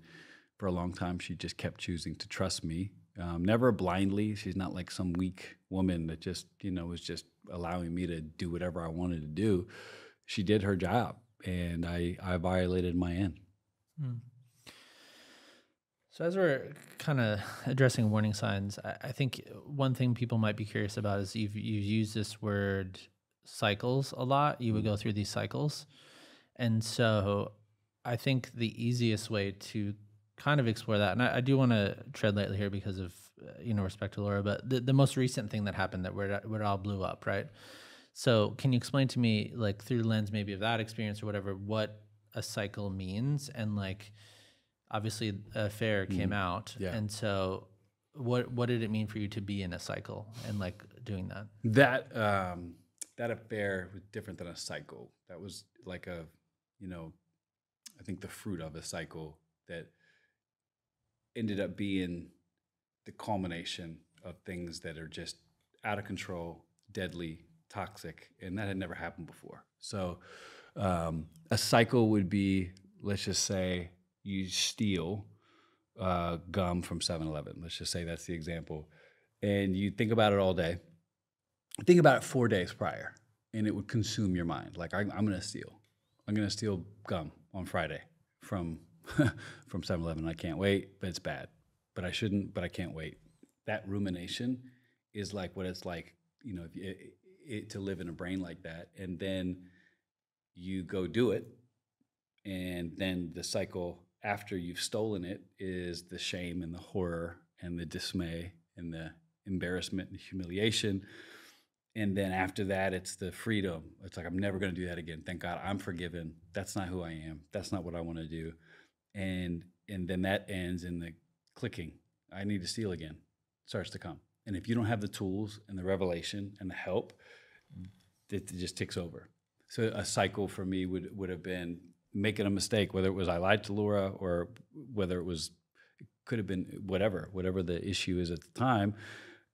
for a long time, she just kept choosing to trust me. Never blindly. She's not like some weak woman that just, was just allowing me to do whatever I wanted to do. She did her job, and I violated my end. Hmm. So as we're kind of addressing warning signs, I think one thing people might be curious about is you've used this word cycles a lot. You would go through these cycles. And so I think the easiest way to kind of explore that, and I do want to tread lightly here because of, respect to Laura, but the most recent thing that happened where it all blew up, right? So can you explain to me, like through the lens maybe of that experience or whatever, what a cycle means? And obviously the affair came out. Yeah. And so what did it mean for you to be in a cycle and doing that? That affair was different than a cycle. That was like I think the fruit of a cycle that ended up being the culmination of things that are just out of control, deadly, toxic, and that had never happened before. So a cycle would be, let's just say you steal gum from 7-Eleven. Let's just say that's the example. And you think about it all day. Think about it 4 days prior, and it would consume your mind. Like, I'm going to steal. I'm going to steal gum on Friday from 7-Eleven. I can't wait, but it's bad. But I shouldn't, but I can't wait. That rumination is like what it's like, to live in a brain like that. And then you go do it. And then the cycle after you've stolen it is the shame and the horror and the dismay and the embarrassment and humiliation. And then after that, it's the freedom. It's like, I'm never going to do that again. Thank God I'm forgiven. That's not who I am. That's not what I want to do. And then that ends in the clicking. I need to steal again. Starts to come. And if you don't have the tools and the revelation and the help, it just ticks over. So a cycle for me would have been making a mistake, whether it was I lied to Laura or whether it could have been whatever the issue is at the time.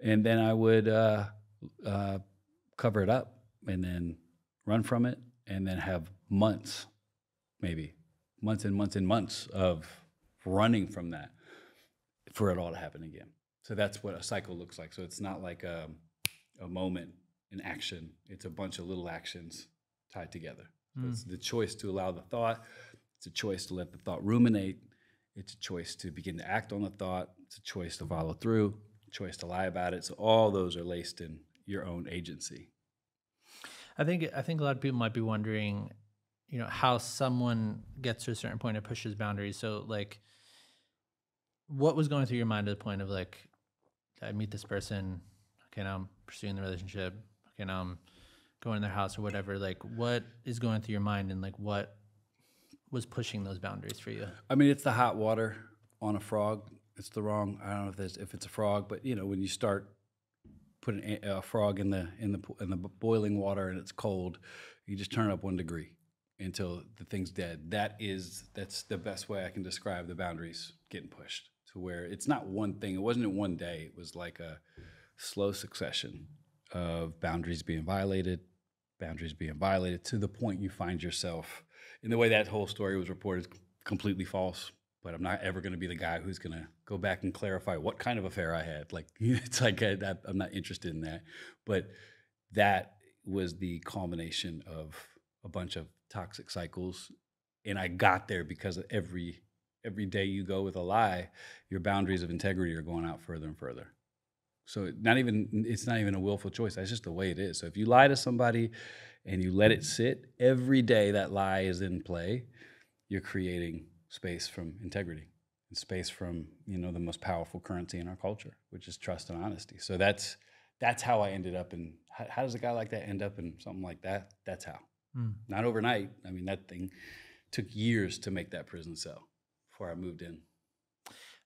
And then I would cover it up and then run from it and then have months, maybe months and months and months of running from that for it all to happen again. So that's what a cycle looks like. So it's not like a moment in action. It's a bunch of little actions tied together. So it's the choice to allow the thought. It's a choice to let the thought ruminate. It's a choice to begin to act on the thought. It's a choice to follow through, a choice to lie about it. So all those are laced in your own agency. I think a lot of people might be wondering, how someone gets to a certain point and pushes boundaries. So like, what was going through your mind at the point of like, I meet this person, okay, now I'm pursuing the relationship, okay, now I'm going to their house or whatever. Like, what is going through your mind, and like, what was pushing those boundaries for you? I mean, it's the hot water on a frog. It's the wrong. I don't know if it's a frog, but when you start putting a frog in the boiling water and it's cold, you just turn it up 1 degree until the thing's dead. That's the best way I can describe the boundaries getting pushed, to where it's not one thing. It wasn't in one day. It was like a slow succession of boundaries being violated to the point you find yourself in the way that whole story was reported, completely false. But I'm not ever going to be the guy who's going to go back and clarify what kind of affair I had. Like, it's like I'm not interested in that. But that was the culmination of a bunch of toxic cycles. And I got there because of every day you go with a lie, your boundaries of integrity are going out further and further. So it's not even a willful choice. That's just the way it is. So if you lie to somebody and you let it sit, every day that lie is in play, you're creating space from integrity and space from, the most powerful currency in our culture, which is trust and honesty. So that's how I ended up in. How does a guy like that end up in something like that? That's how. Not overnight. I mean, that thing took years to make that prison cell before I moved in.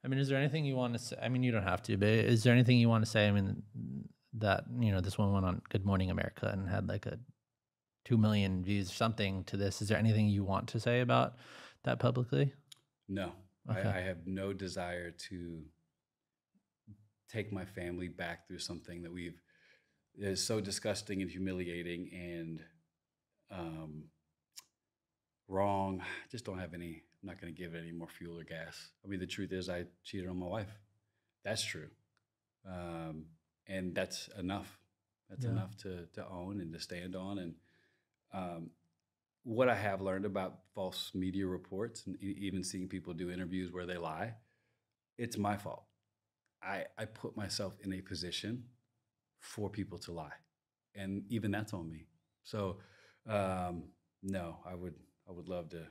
I mean, is there anything you want to say? I mean, you don't have to, but is there anything you want to say? I mean, that, this one went on Good Morning America and had like 2 million views, something to this. Is there anything you want to say about that publicly? No. Okay. I have no desire to take my family back through something that is so disgusting and humiliating and wrong. I just don't have any. I'm not going to give it any more fuel or gas. I mean, the truth is I cheated on my wife. That's true. And that's enough. That's enough to own and to stand on. And what I have learned about false media reports and even seeing people do interviews where they lie, it's my fault. I put myself in a position for people to lie. And even that's on me. So, no, I would love to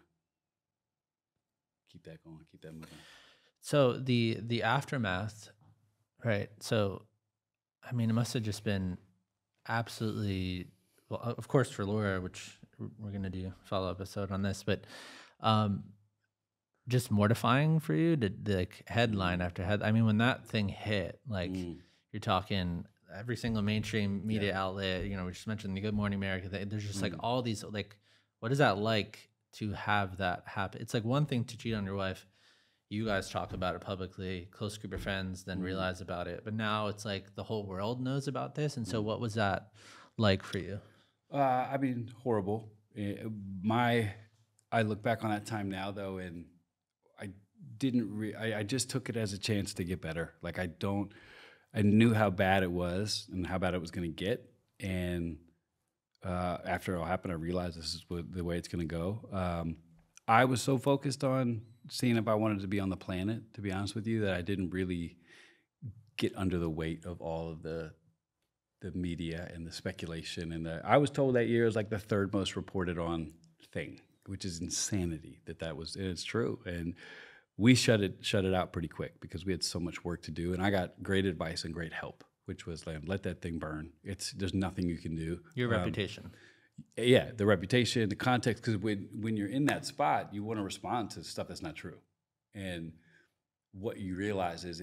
keep that going, keep that moving. So the aftermath, right? So, I mean, it must have just been absolutely, well, of course for Laura, which we're going to do a follow-up episode on this, but just mortifying for you to like headline after head. I mean, when that thing hit, like you're talking every single mainstream media outlet, we just mentioned the Good Morning America, there's just like all these, like, what is that like to have that happen? It's like one thing to cheat on your wife. You guys talk about it publicly, close group of friends, then realize about it. But now it's like the whole world knows about this. And so what was that like for you? I mean, horrible. I look back on that time now, though, and I just took it as a chance to get better. Like, I knew how bad it was and how bad it was going to get. And after it all happened, I realized this is the way it's going to go. I was so focused on seeing if I wanted to be on the planet, to be honest with you, that I didn't really get under the weight of all of the media and the speculation. And I was told that year was like the third most reported on thing, which is insanity that was, and it's true. And we shut it out pretty quick because we had so much work to do. And I got great advice and great help, which was like, let that thing burn. There's nothing you can do. Your reputation. Yeah, the reputation, the context, because when you're in that spot, you want to respond to stuff that's not true. And what you realize is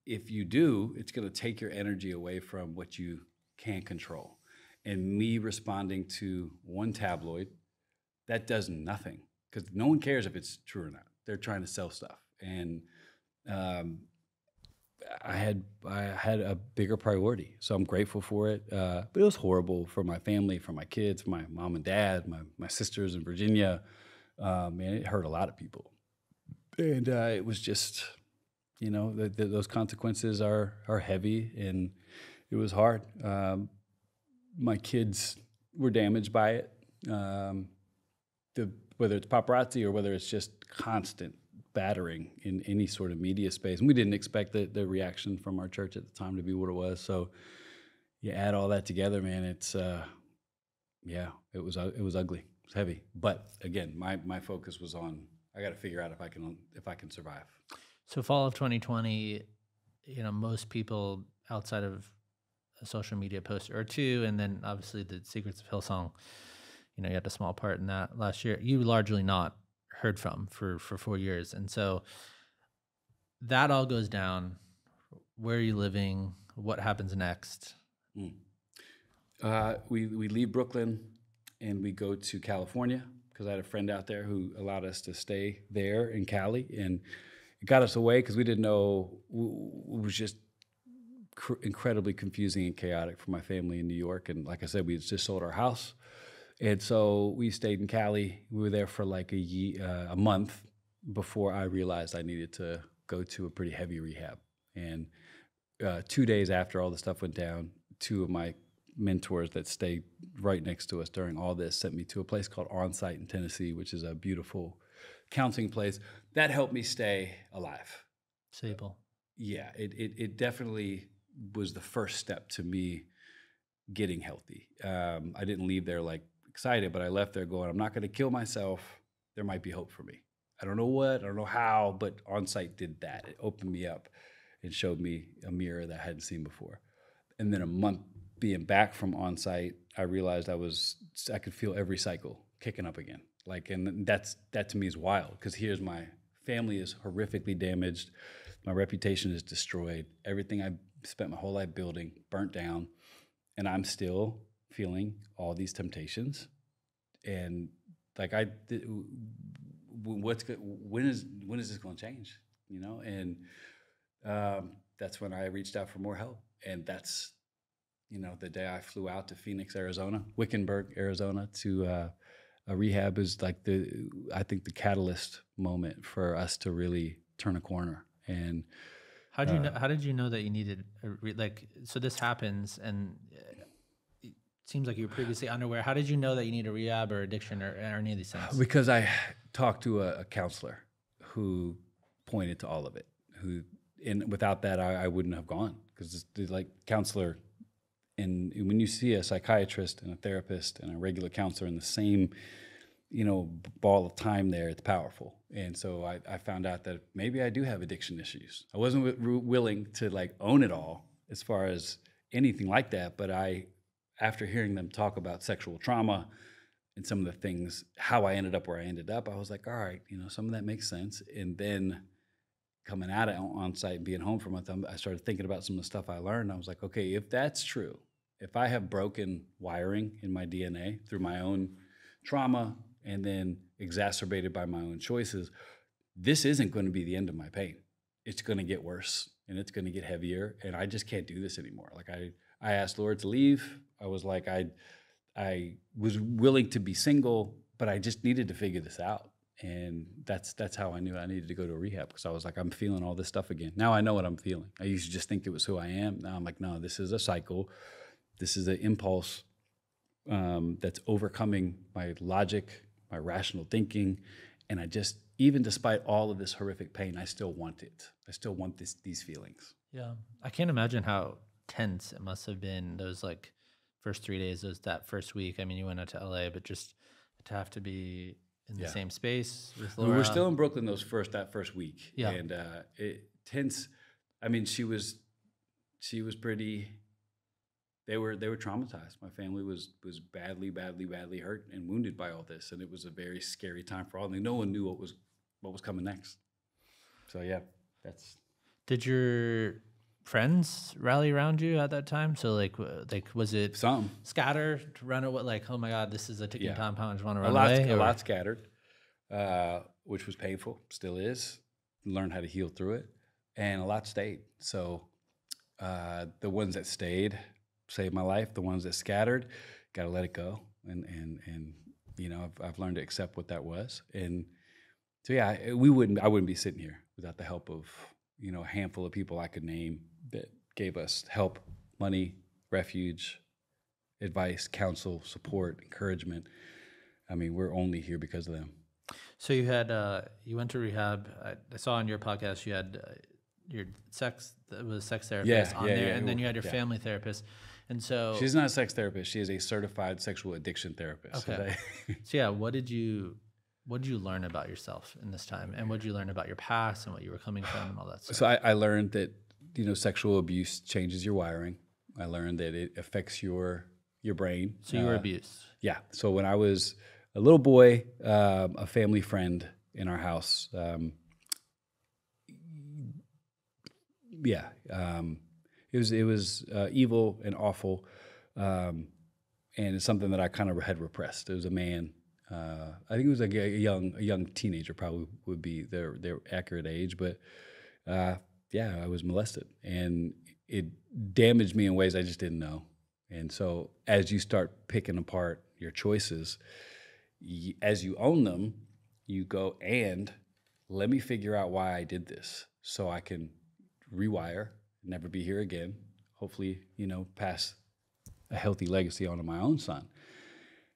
if you do, it's going to take your energy away from what you can't control. And me responding to one tabloid, that does nothing because no one cares if it's true or not. They're trying to sell stuff. And I had a bigger priority, so I'm grateful for it. But it was horrible for my family, for my kids, for my mom and dad, my sisters in Virginia. Man, it hurt a lot of people, and it was just, those consequences are heavy, and it was hard. My kids were damaged by it. Whether it's paparazzi or whether it's just constant battering in any sort of media space. And we didn't expect the reaction from our church at the time to be what it was. So you add all that together, man, it's, it was ugly. It was heavy. But again, my focus was on, I got to figure out if I can survive. So fall of 2020, most people outside of a social media post or two, and then obviously the Secrets of Hillsong, you had a small part in that last year. You largely not heard from for 4 years. And so that all goes down. Where are you living? What happens next? We leave Brooklyn and we go to California because I had a friend out there who allowed us to stay there in Cali. And it got us away because we didn't know, it was just incredibly confusing and chaotic for my family in New York. And like I said, we had just sold our house. And so we stayed in Cali. We were there for like a month before I realized I needed to go to a pretty heavy rehab. And 2 days after all the stuff went down, two of my mentors that stayed right next to us during all this sent me to a place called Onsite in Tennessee, which is a beautiful counseling place. That helped me stay alive. Stable. Yeah, it definitely was the first step to me getting healthy. I didn't leave there like excited, but I left there going, I'm not going to kill myself. There might be hope for me. I don't know what, I don't know how, but Onsite did that. It opened me up and showed me a mirror that I hadn't seen before. And then a month being back from Onsite, I realized I could feel every cycle kicking up again. And that to me is wild because here's my family is horrifically damaged. My reputation is destroyed. Everything I spent my whole life building burnt down, and I'm still feeling all these temptations. And when is this going to change? And that's when I reached out for more help. And that's, the day I flew out to Phoenix, Arizona, Wickenburg, Arizona, to a rehab is I think the catalyst moment for us to really turn a corner. And how did you know that you needed so this happens and it seems like you were previously unaware. How did you know that you need a rehab or addiction or any of these things? Because I talked to a counselor who pointed to all of it, and without that I wouldn't have gone, because the counselor, and when you see a psychiatrist and a therapist and a regular counselor in the same ball of time there, it's powerful. And so I found out that maybe I do have addiction issues. I wasn't willing to own it all as far as anything like that, but after hearing them talk about sexual trauma and some of the things, how I ended up where I ended up, I was like, all right, some of that makes sense. And then coming out of Onsite and being home for a month, I started thinking about some of the stuff I learned. I was like, okay, if that's true, if I have broken wiring in my DNA through my own trauma and then exacerbated by my own choices, this isn't going to be the end of my pain. It's going to get worse and it's going to get heavier, and I just can't do this anymore. I asked Lord to leave. I was like, I was willing to be single, but I just needed to figure this out. And that's how I knew I needed to go to a rehab, because I was like, I'm feeling all this stuff again. Now I know what I'm feeling. I used to just think it was who I am. Now I'm like, no, this is a cycle. This is an impulse that's overcoming my logic, my rational thinking. And I just, even despite all of this horrific pain, I still want it. I still want these feelings. Yeah. I can't imagine how tense it must have been those first 3 days, that first week. I mean, you went out to LA, but just to have to be in the same space with We Laura? were still in Brooklyn that first week. Yeah. And it tense. I mean, she was pretty. They were traumatized. My family was badly hurt and wounded by all this, and it was a very scary time for all of them. No one knew what was coming next. So yeah, that's. Did your friends rally around you at that time? So like was it Some. scatter to run away? Like, oh my God, this is a ticking time bomb. I just want to run away. away. A lot scattered, which was painful. Still is. Learned how to heal through it, and a lot stayed. So the ones that stayed saved my life. The ones that scattered, got to let it go. And you know, I've learned to accept what that was. And so yeah, I wouldn't be sitting here without the help of, you know, a handful of people I could name that gave us help, money, refuge, advice, counsel, support, encouragement. I mean, we're only here because of them. So you had you went to rehab. I saw on your podcast you had your sex therapist on there, and then you had your family therapist. And so she's not a sex therapist. She is a certified sexual addiction therapist. Okay. So yeah, what did you learn about yourself in this time, and what did you learn about your past and what you were coming from and all that stuff? So I learned that, you know, sexual abuse changes your wiring. I learned that it affects your brain. So you were abused. Yeah. So when I was a little boy, a family friend in our house, it was evil and awful, and it's something that I kind of had repressed. It was a man. I think it was like a young teenager, probably would be their accurate age, but I was molested, and it damaged me in ways I just didn't know. And so as you start picking apart your choices, as you own them, you go, and let me figure out why I did this so I can rewire, never be here again, hopefully, you know, pass a healthy legacy on to my own son.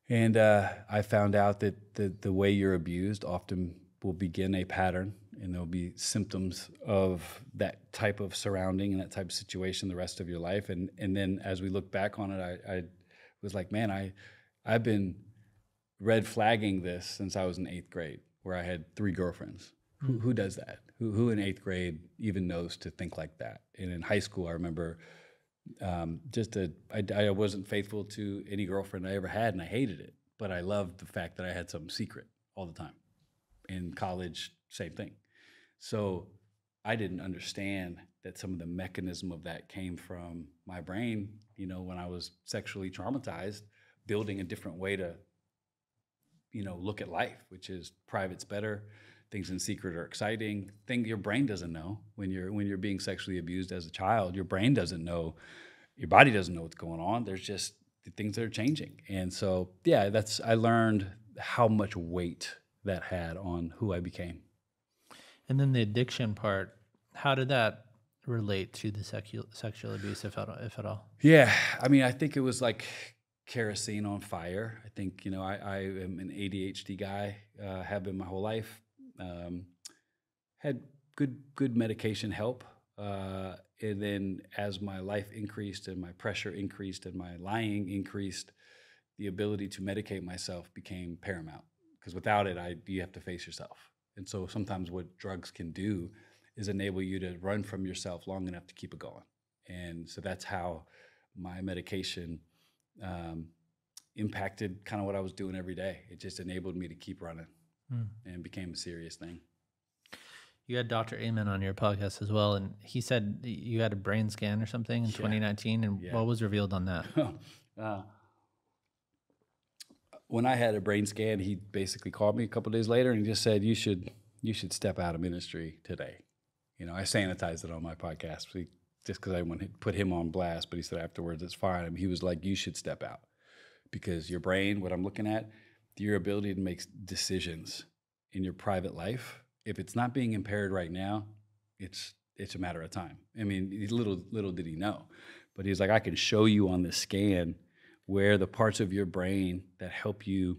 And I found out that the way you're abused often will begin a pattern, and there'll be symptoms of that type of surrounding and that type of situation the rest of your life. And then as we look back on it, I was like, man, I've been red flagging this since I was in 8th grade, where I had 3 girlfriends. Who does that? Who in 8th grade even knows to think like that? And in high school, I remember I wasn't faithful to any girlfriend I ever had, and I hated it. But I loved the fact that I had something secret all the time. In college, same thing. So I didn't understand that some of the mechanism of that came from my brain, you know, when I was sexually traumatized, building a different way to, you know, look at life, which is private's better. Things in secret are exciting. Your brain doesn't know when you're being sexually abused as a child. Your brain doesn't know. Your body doesn't know what's going on. There's just the things that are changing. And so, yeah, I learned how much weight that had on who I became. And then the addiction part, how did that relate to the sexual abuse, if at all? Yeah, I mean, I think it was like kerosene on fire. I think, you know, I am an ADHD guy, have been my whole life. Had good medication help, and then as my life increased and my pressure increased and my lying increased, the ability to medicate myself became paramount, because without it, you have to face yourself. And so sometimes what drugs can do is enable you to run from yourself long enough to keep it going. And so that's how my medication impacted kind of what I was doing every day. It just enabled me to keep running. And became a serious thing. You had Dr. Amen on your podcast as well, and he said you had a brain scan or something in 2019, and what was revealed on that? When I had a brain scan, he basically called me a couple of days later and he just said, you should step out of ministry today. You know, I sanitized it on my podcast just because I wanted to put him on blast, but he said afterwards, it's fine. I mean, he was like, you should step out, because your brain, what I'm looking at, your ability to make decisions in your private life, if it's not being impaired right now, it's a matter of time. I mean, little did he know, but he's like, I can show you on this scan where the parts of your brain that help you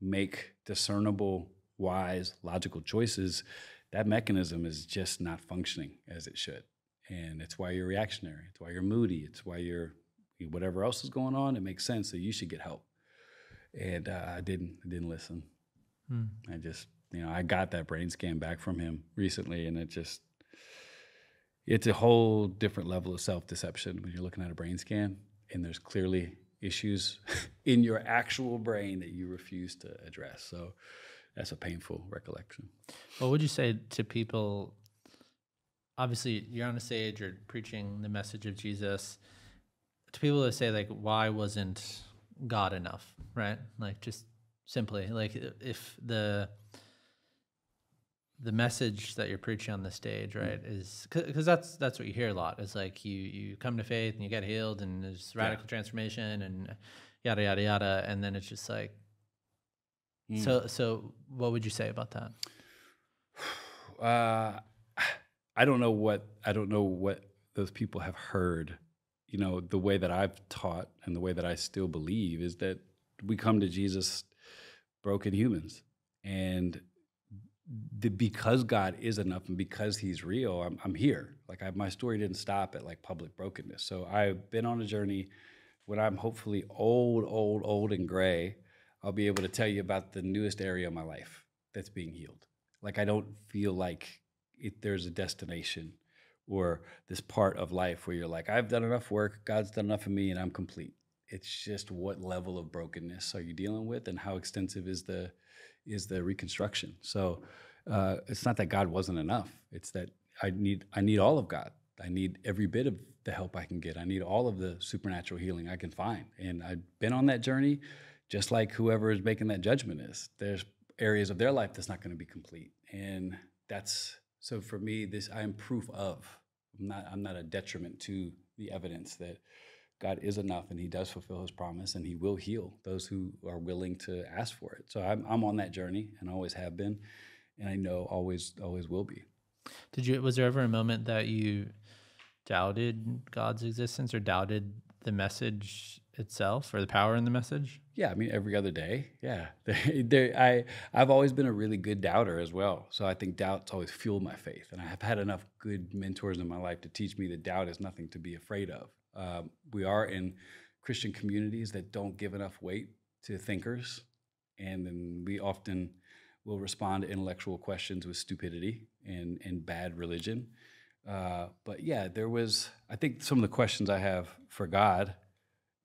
make discernible, wise, logical choices, that mechanism is just not functioning as it should. And it's why you're reactionary. It's why you're moody. It's why you're whatever else is going on. It makes sense that you should get help. And I didn't listen. I just, I got that brain scan back from him recently, and it's a whole different level of self-deception when you're looking at a brain scan and there's clearly issues in your actual brain that you refuse to address. So that's a painful recollection. What would you say to people? Obviously, you're on a stage, you're preaching the message of Jesus. To people that say, like, why wasn't God enough, right? Like, just simply, like, if the message that you're preaching on the stage, right, is because that's what you hear a lot. Is like you come to faith and you get healed and there's radical transformation and yada yada yada, and then it's just like, so what would you say about that? I don't know what those people have heard. The way that I've taught and the way that I still believe is that we come to Jesus broken humans, and because God is enough and because he's real, I'm here. Like my story didn't stop at like public brokenness. So I've been on a journey. When I'm hopefully old and gray, I'll be able to tell you about the newest area of my life that's being healed. Like I don't feel like there's a destination or this part of life where you're like, I've done enough work, God's done enough for me, and I'm complete. It's just what level of brokenness are you dealing with, and how extensive is the reconstruction. So it's not that God wasn't enough. It's that I need all of God. I need every bit of the help I can get. I need all of the supernatural healing I can find. And I've been on that journey, just like whoever is making that judgment is. There's areas of their life that's not going to be complete. And so for me, I am proof of. I'm not a detriment to the evidence that God is enough, and he does fulfill his promise, and he will heal those who are willing to ask for it. So I'm on that journey, and always have been, and I know always will be. Was there ever a moment that you doubted God's existence or doubted the message itself or the power in the message? Yeah, I mean, every other day. Yeah, I've always been a really good doubter as well. So I think doubt's always fueled my faith, and I have had enough good mentors in my life to teach me that doubt is nothing to be afraid of. We are in Christian communities that don't give enough weight to thinkers, and then we often will respond to intellectual questions with stupidity and bad religion. But yeah, I think some of the questions I have for God,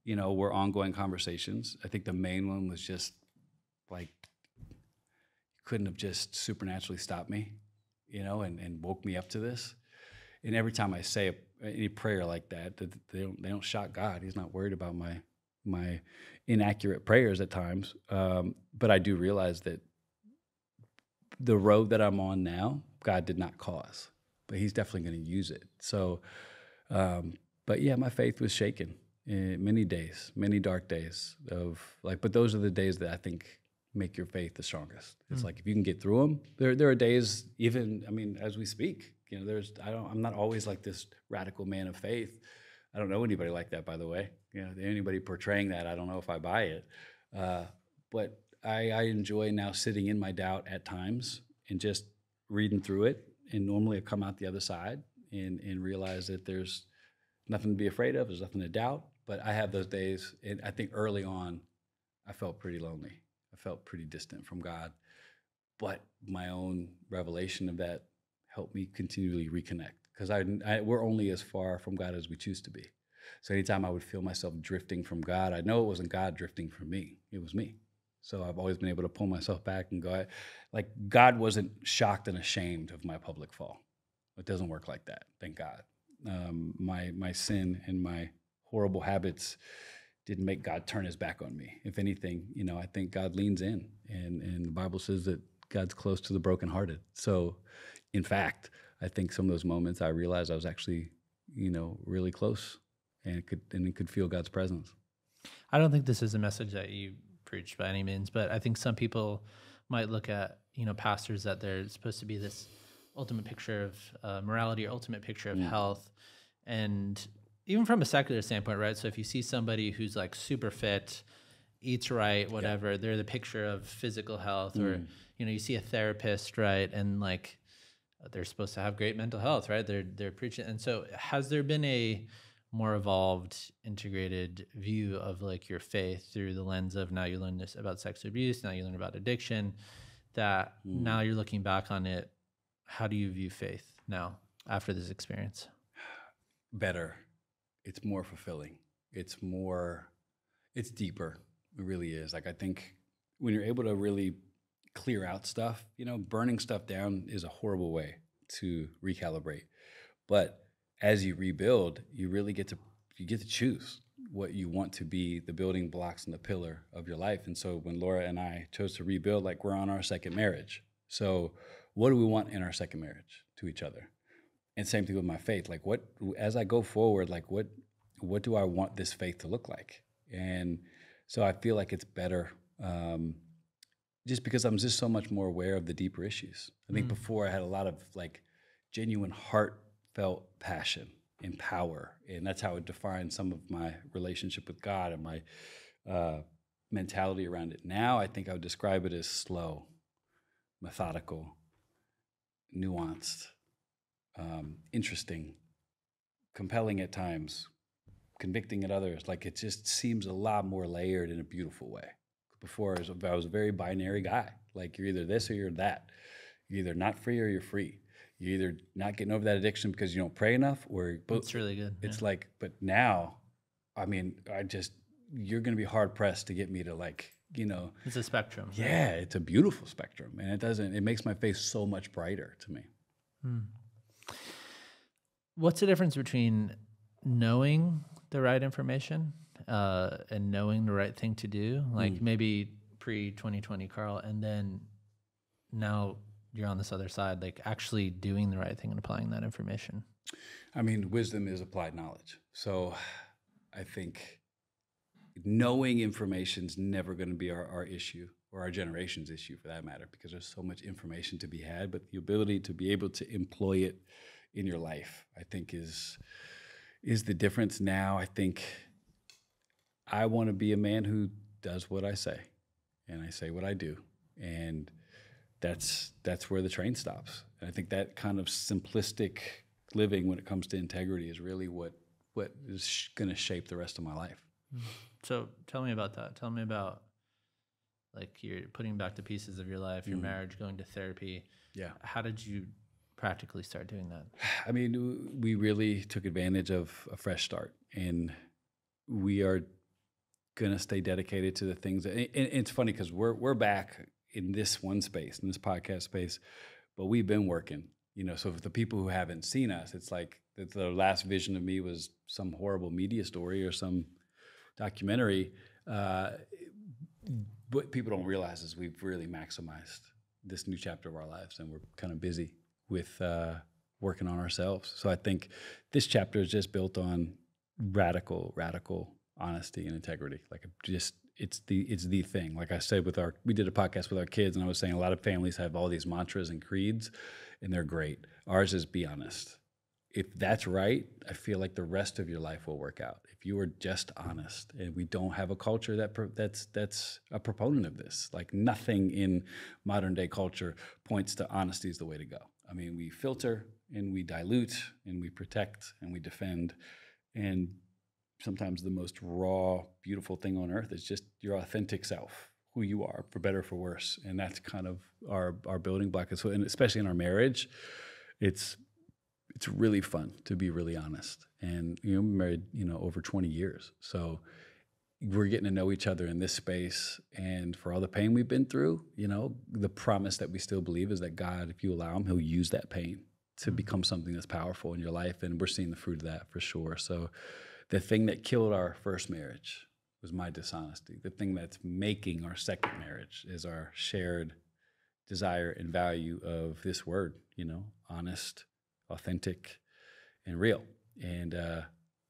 were ongoing conversations. I think the main one was just like, you couldn't have just supernaturally stopped me, and woke me up to this. And every time I say any prayer like that, they don't shock God. He's not worried about my inaccurate prayers at times. But I do realize that the road that I'm on now, God did not cause, but he's definitely going to use it. So, but yeah, my faith was shaken in many days, many dark days but those are the days that I think make your faith the strongest. It's like, if you can get through them, there are days, even, as we speak, I'm not always like this radical man of faith. I don't know anybody like that, by the way. Anybody portraying that, I don't know if I buy it. But I enjoy now sitting in my doubt at times and just reading through it. And normally I come out the other side and realize that there's nothing to be afraid of. There's nothing to doubt. But I have those days, and I think early on, I felt pretty lonely. I felt pretty distant from God. But my own revelation of that helped me continually reconnect, because we're only as far from God as we choose to be. So anytime I would feel myself drifting from God, I know it wasn't God drifting from me. It was me. So I've always been able to pull myself back and go, like, God wasn't shocked and ashamed of my public fall. It doesn't work like that, thank God. My sin and my horrible habits didn't make God turn his back on me. If anything, I think God leans in, and the Bible says that God's close to the brokenhearted. So, in fact, I think some of those moments I realized I was actually, really close, and it could feel God's presence. I don't think this is a message that you preach by any means, but I think some people might look at, pastors, that they're supposed to be this ultimate picture of morality or ultimate picture of health. And even from a secular standpoint, right? So if you see somebody who's like super fit, eats right, whatever, they're the picture of physical health. Or, you see a therapist, right? And like, they're supposed to have great mental health, right? They're preaching. And so has there been a more evolved, integrated view of like your faith through the lens of, now you learn this about sex abuse, now you learn about addiction, that now you're looking back on it, how do you view faith now after this experience? Better. It's more fulfilling. It's deeper. It really is. Like, I think when you're able to really clear out stuff, burning stuff down is a horrible way to recalibrate. But as you rebuild, you really get to choose what you want to be the building blocks and the pillar of your life. And so when Laura and I chose to rebuild, like, we're on our second marriage. So what do we want in our second marriage to each other? And same thing with my faith. Like, as I go forward, like, what do I want this faith to look like? And so I feel like it's better, just because I'm just so much more aware of the deeper issues. I think before I had a lot of like genuine heartfelt passion and power, and that's how I would define some of my relationship with God and my mentality around it. Now I think I would describe it as slow, methodical, nuanced, interesting, compelling at times, convicting at others. Like, it just seems a lot more layered in a beautiful way. Before, I was a very binary guy. Like, you're either this or you're that. You're either not free or you're free. You're either not getting over that addiction because you don't pray enough, or it's really good. It's like, but now, I mean, you're going to be hard pressed to get me to, like, it's a spectrum. Yeah, it's a beautiful spectrum, and it makes my face so much brighter to me. What's the difference between knowing the right information and knowing the right thing to do? Like, maybe pre-2020 Carl, and then now you're on this other side, like actually doing the right thing and applying that information. I mean, wisdom is applied knowledge. So I think knowing information's never going to be our issue, or our generation's issue for that matter, because there's so much information to be had. But the ability to be able to employ it in your life, I think, is the difference now. I think I want to be a man who does what I say, and I say what I do, and that's where the train stops. And I think that kind of simplistic living when it comes to integrity is really what is going to shape the rest of my life. So tell me about that. Tell me about, like, you're putting back the pieces of your life, your marriage, going to therapy. Yeah. How did you practically start doing that? I mean, we really took advantage of a fresh start, and we are going to stay dedicated to the things that, and it's funny because we're back in this one space, in this podcast space, but we've been working, so for the people who haven't seen us, it's like the last vision of me was some horrible media story or some documentary. What people don't realize is we've really maximized this new chapter of our lives, and we're kind of busy with working on ourselves. So I think this chapter is just built on radical honesty and integrity. Like, it's the thing. Like I said, we did a podcast with our kids, and I was saying a lot of families have all these mantras and creeds, and they're great. Ours is be honest. If that's right, I feel like the rest of your life will work out. If you are just honest, and we don't have a culture that's a proponent of this. Like, nothing in modern day culture points to honesty as the way to go. I mean, we filter and we dilute and we protect and we defend, and sometimes the most raw, beautiful thing on earth is just your authentic self, who you are, for better or for worse. And that's kind of our building block. And especially in our marriage, it's really fun to be really honest. And we're married, over 20 years. So we're getting to know each other in this space. And for all the pain we've been through, the promise that we still believe is that God, if you allow him, he'll use that pain to become something that's powerful in your life. And we're seeing the fruit of that for sure. So the thing that killed our first marriage was my dishonesty. The thing that's making our second marriage is our shared desire and value of this word, honest, authentic, and real. And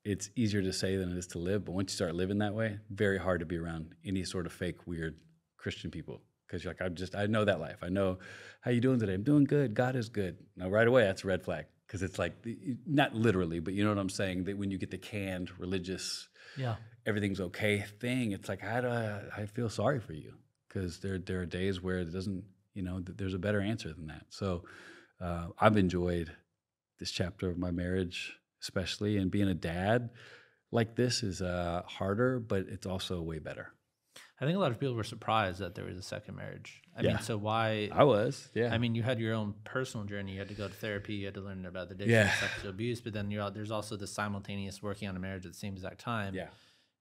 it's easier to say than it is to live. But once you start living that way, very hard to be around any sort of fake, weird Christian people. Because you're like, I know that life. I know, how you doing today? I'm doing good. God is good. Now, right away, that's a red flag. Because it's like, not literally, but you know what I'm saying? That when you get the canned religious, everything's okay thing, it's like, I feel sorry for you. Because there are days where it doesn't, there's a better answer than that. So I've enjoyed this chapter of my marriage, especially, and being a dad like this is harder, but it's also way better. I think a lot of people were surprised that there was a second marriage. I mean, so why? I was, yeah. I mean, you had your own personal journey. You had to go to therapy. You had to learn about addiction, Yeah. sexual abuse. But then there's also the simultaneous working on a marriage at the same exact time. Yeah.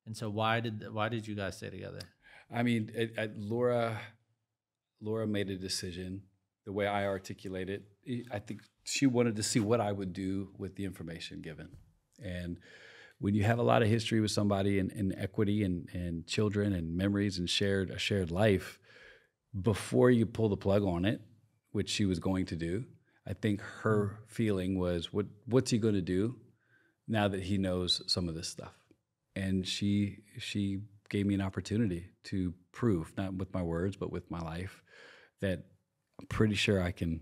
And so why did you guys stay together? I mean, Laura made a decision. The way I articulate it, I think she wanted to see what I would do with the information given. And when you have a lot of history with somebody and equity and children and memories and a shared life, before you pull the plug on it, which she was going to do, I think her feeling was, what's he going to do now that he knows some of this stuff? And she gave me an opportunity to prove, not with my words, but with my life, that I'm pretty sure I can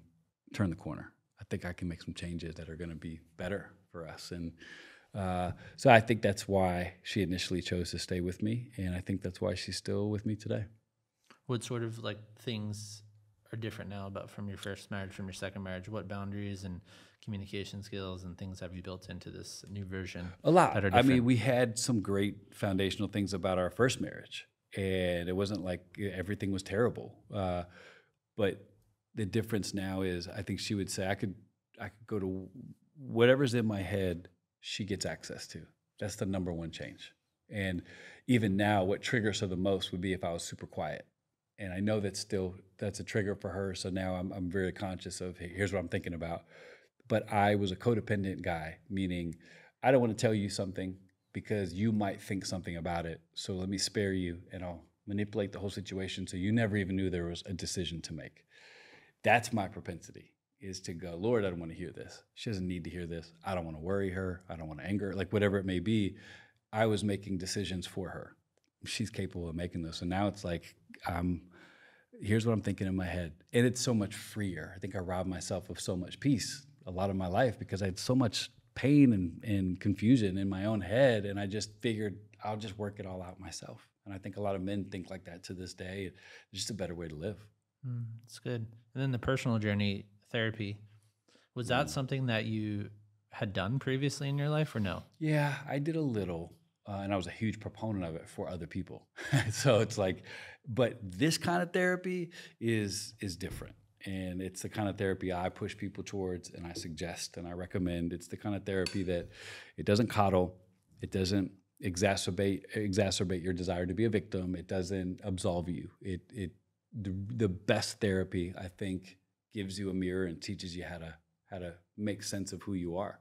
turn the corner. I think I can make some changes that are going to be better for us. And so I think that's why she initially chose to stay with me, and I think that's why she's still with me today. What sort of like things are different now from your first marriage, from your second marriage? What boundaries and communication skills and things have you built into this new version? A lot. That are I different? mean, we had some great foundational things about our first marriage, and it wasn't like everything was terrible. But the difference now is, I think she would say, I could go to whatever's in my head, she gets access to. That's the number one change. And even now, what triggers her the most would be if I was super quiet. And I know that's a trigger for her. So now I'm very conscious of, hey, here's what I'm thinking about. But I was a codependent guy, meaning I don't want to tell you something because you might think something about it. So let me spare you, and I'll manipulate the whole situation so you never even knew there was a decision to make. That's my propensity, is to go, Lord, I don't want to hear this. She doesn't need to hear this. I don't want to worry her. I don't want to anger her, like whatever it may be. I was making decisions for her. She's capable of making those. So now it's like, here's what I'm thinking in my head. And it's so much freer. I think I robbed myself of so much peace a lot of my life because I had so much pain and confusion in my own head. And I just figured I'll just work it all out myself. And I think a lot of men think like that to this day. It's just a better way to live. It's good. And then the personal journey, therapy, was that something that you had done previously in your life or no? Yeah, I did a little, and I was a huge proponent of it for other people. So it's like, but this kind of therapy is different. And it's the kind of therapy I push people towards, and I suggest and I recommend. It's the kind of therapy that it doesn't coddle, it doesn't exacerbate your desire to be a victim, it doesn't absolve you. The best therapy, I think, gives you a mirror and teaches you how to make sense of who you are.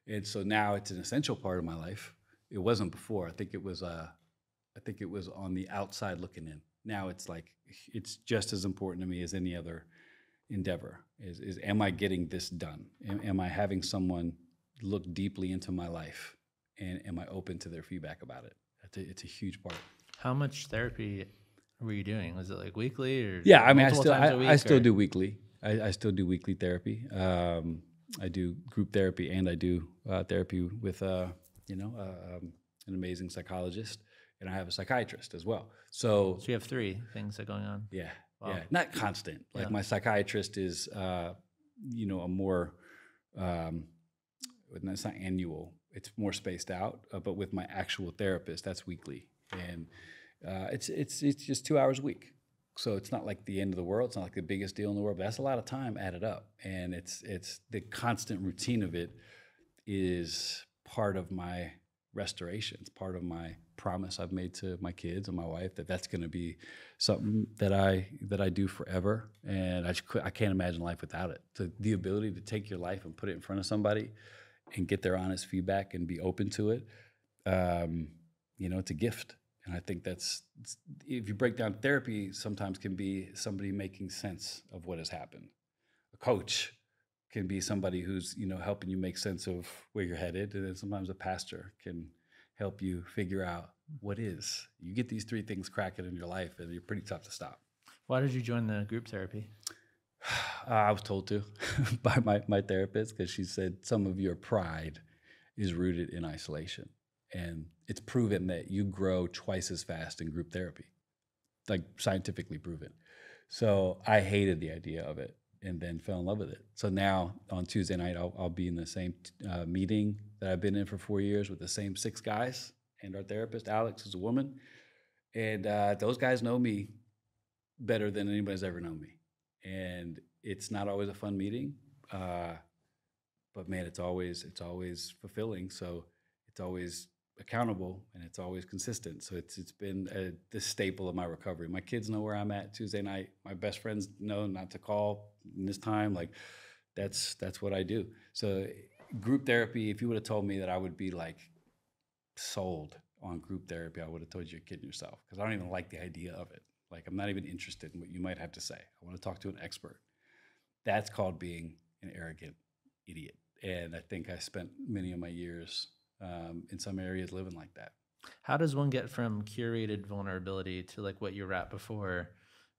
And so now it's an essential part of my life. It wasn't before. I think it was on the outside looking in. Now it's like, it's just as important to me as any other endeavor. Is am I getting this done? Am I having someone look deeply into my life, and am I open to their feedback about it? It's a huge part. How much therapy were you doing? Was it like weekly or? Yeah, I mean, I still do weekly. I still do weekly therapy. I do group therapy, and I do therapy with an amazing psychologist, and I have a psychiatrist as well. So you have three things that are going on. Yeah, Wow. yeah, not constant. Like my psychiatrist is, a more, it's not annual. It's more spaced out. But with my actual therapist, that's weekly, and it's just 2 hours a week. So it's not like the end of the world. It's not like the biggest deal in the world, but that's a lot of time added up. And it's the constant routine of it is part of my restoration. It's part of my promise I've made to my kids and my wife that's going to be something that I do forever. And I can't imagine life without it. So the ability to take your life and put it in front of somebody and get their honest feedback and be open to it, it's a gift. And I think if you break down therapy, sometimes can be somebody making sense of what has happened. A coach can be somebody who's, helping you make sense of where you're headed. And then sometimes a pastor can help you figure out what is. You get these three things cracking in your life, and you're pretty tough to stop. Why did you join the group therapy? I was told to by my therapist, because she said some of your pride is rooted in isolation. And it's proven that you grow twice as fast in group therapy, like scientifically proven. So I hated the idea of it and then fell in love with it. So now on Tuesday night, I'll be in the same meeting that I've been in for 4 years with the same 6 guys and our therapist, Alex, is a woman. And those guys know me better than anybody's ever known me. And it's not always a fun meeting, but man, it's always fulfilling. So it's always accountable and it's always consistent. So it's been this staple of my recovery. My kids know where I'm at Tuesday night. My best friends know not to call in this time. Like that's what I do. So group therapy, if you would have told me that I would be like sold on group therapy, I would have told you you're kidding yourself, because I don't even like the idea of it. Like, I'm not even interested in what you might have to say. I want to talk to an expert. That's called being an arrogant idiot. And I think I spent many of my years in some areas living like that. How does one get from curated vulnerability to like what you were at before,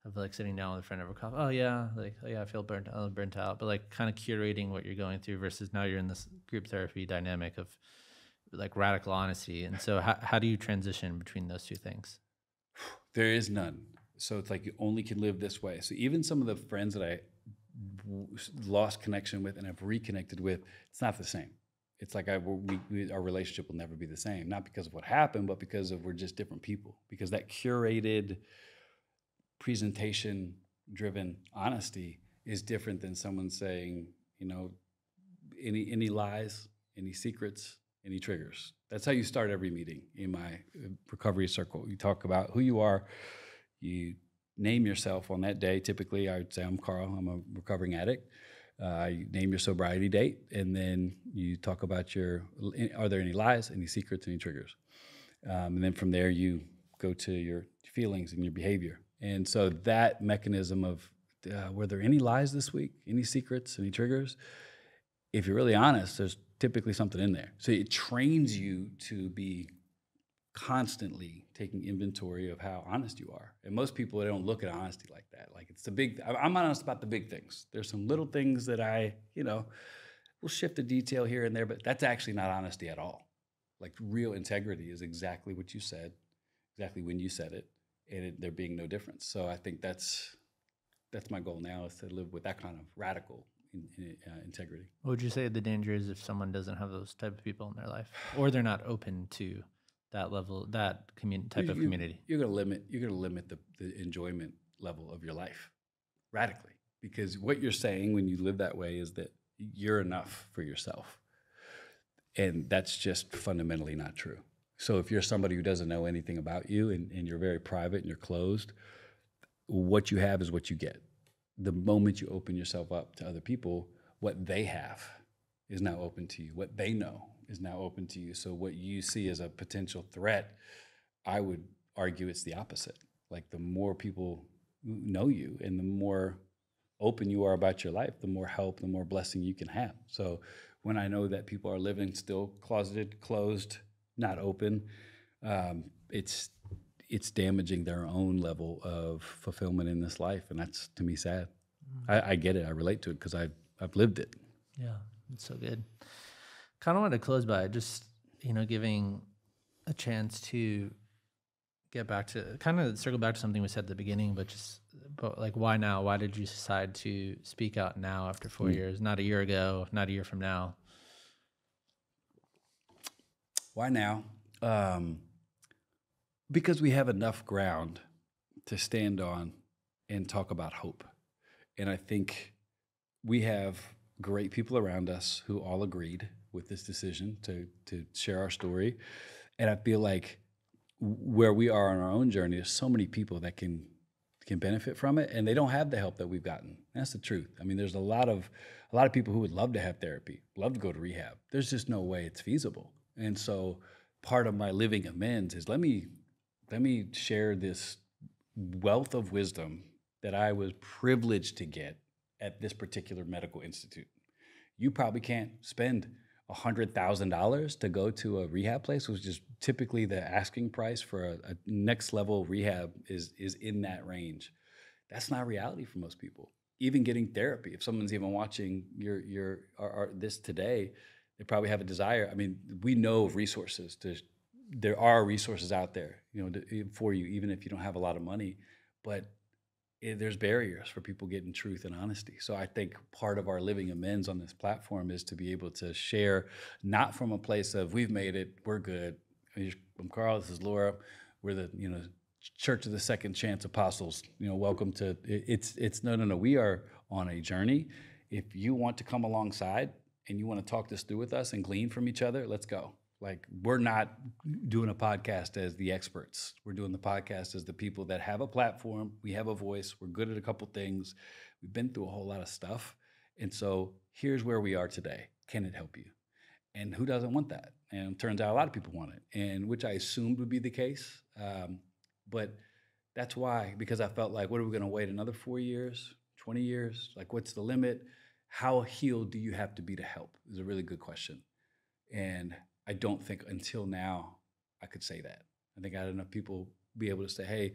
of like sitting down with a friend over coffee? Oh yeah, like oh yeah, I feel burnt out, but like kind of curating what you're going through versus now you're in this group therapy dynamic of like radical honesty. And so how do you transition between those two things? There is none. So it's like you only can live this way. So even some of the friends that I lost connection with and have reconnected with, it's not the same. It's like our relationship will never be the same, not because of what happened, but because of we're just different people. Because that curated, presentation-driven honesty is different than someone saying, you know, any lies, any secrets, any triggers. That's how you start every meeting in my recovery circle. You talk about who you are. You name yourself on that day. Typically, I would say, I'm Carl. I'm a recovering addict. You name your sobriety date, and then you talk about are there any lies, any secrets, any triggers? And then from there, you go to your feelings and your behavior. And so that mechanism of, were there any lies this week, any secrets, any triggers? If you're really honest, there's typically something in there. So it trains you to be constantly taking inventory of how honest you are. And most people, they don't look at honesty like that. Like it's the big, I'm honest about the big things. There's some little things that will shift a detail here and there, but that's actually not honesty at all. Like real integrity is exactly what you said, exactly when you said it, and there being no difference. So I think that's my goal now, is to live with that kind of radical integrity. What would you say the danger is if someone doesn't have those type of people in their life, or they're not open to that level, that type of community? You're going to limit the enjoyment level of your life radically, because what you're saying when you live that way is that you're enough for yourself, and that's just fundamentally not true. So if you're somebody who doesn't know anything about you and you're very private and you're closed, what you have is what you get. The moment you open yourself up to other people, what they have is now open to you. What they know is now open to you. So what you see as a potential threat, I would argue it's the opposite. Like the more people know you and the more open you are about your life, the more help, the more blessing you can have. So when I know that people are living still closeted, closed, not open, it's damaging their own level of fulfillment in this life. And that's, to me, sad. I get it. I relate to it because I've lived it. Yeah, it's so good. Kind of wanted to close by just, giving a chance to get back to, kind of circle back to something we said at the beginning, but like, why now? Why did you decide to speak out now after 4 years? Not a year ago, not a year from now. Why now? Because we have enough ground to stand on and talk about hope. And I think we have great people around us who all agreed with this decision to share our story. And I feel like where we are on our own journey, there's so many people that can benefit from it, and they don't have the help that we've gotten. That's the truth. I mean, there's a lot of people who would love to have therapy, love to go to rehab. There's just no way it's feasible. And so part of my living amends is let me share this wealth of wisdom that I was privileged to get at this particular medical institute. You probably can't spend $100,000 to go to a rehab place, which is typically the asking price for a next level rehab is in that range. That's not reality for most people. Even getting therapy, if someone's even watching this today, they probably have a desire. I mean, we know of resources. There are resources out there, for you, even if you don't have a lot of money. But there's barriers for people getting truth and honesty. So I think part of our living amends on this platform is to be able to share, not from a place of we've made it, we're good. I'm Carl, this is Laura. We're the Church of the Second Chance Apostles, welcome to, it's no. We are on a journey. If you want to come alongside and you want to talk this through with us and glean from each other, let's go. Like, we're not doing a podcast as the experts. We're doing the podcast as the people that have a platform. We have a voice. We're good at a couple things. We've been through a whole lot of stuff. And so here's where we are today. Can it help you? And who doesn't want that? And it turns out a lot of people want it, and which I assumed would be the case. But that's why, because I felt like, what are we going to wait another 4 years, 20 years? Like, what's the limit? How healed do you have to be to help is a really good question. And I don't think until now I could say that. I think I had enough people be able to say, hey,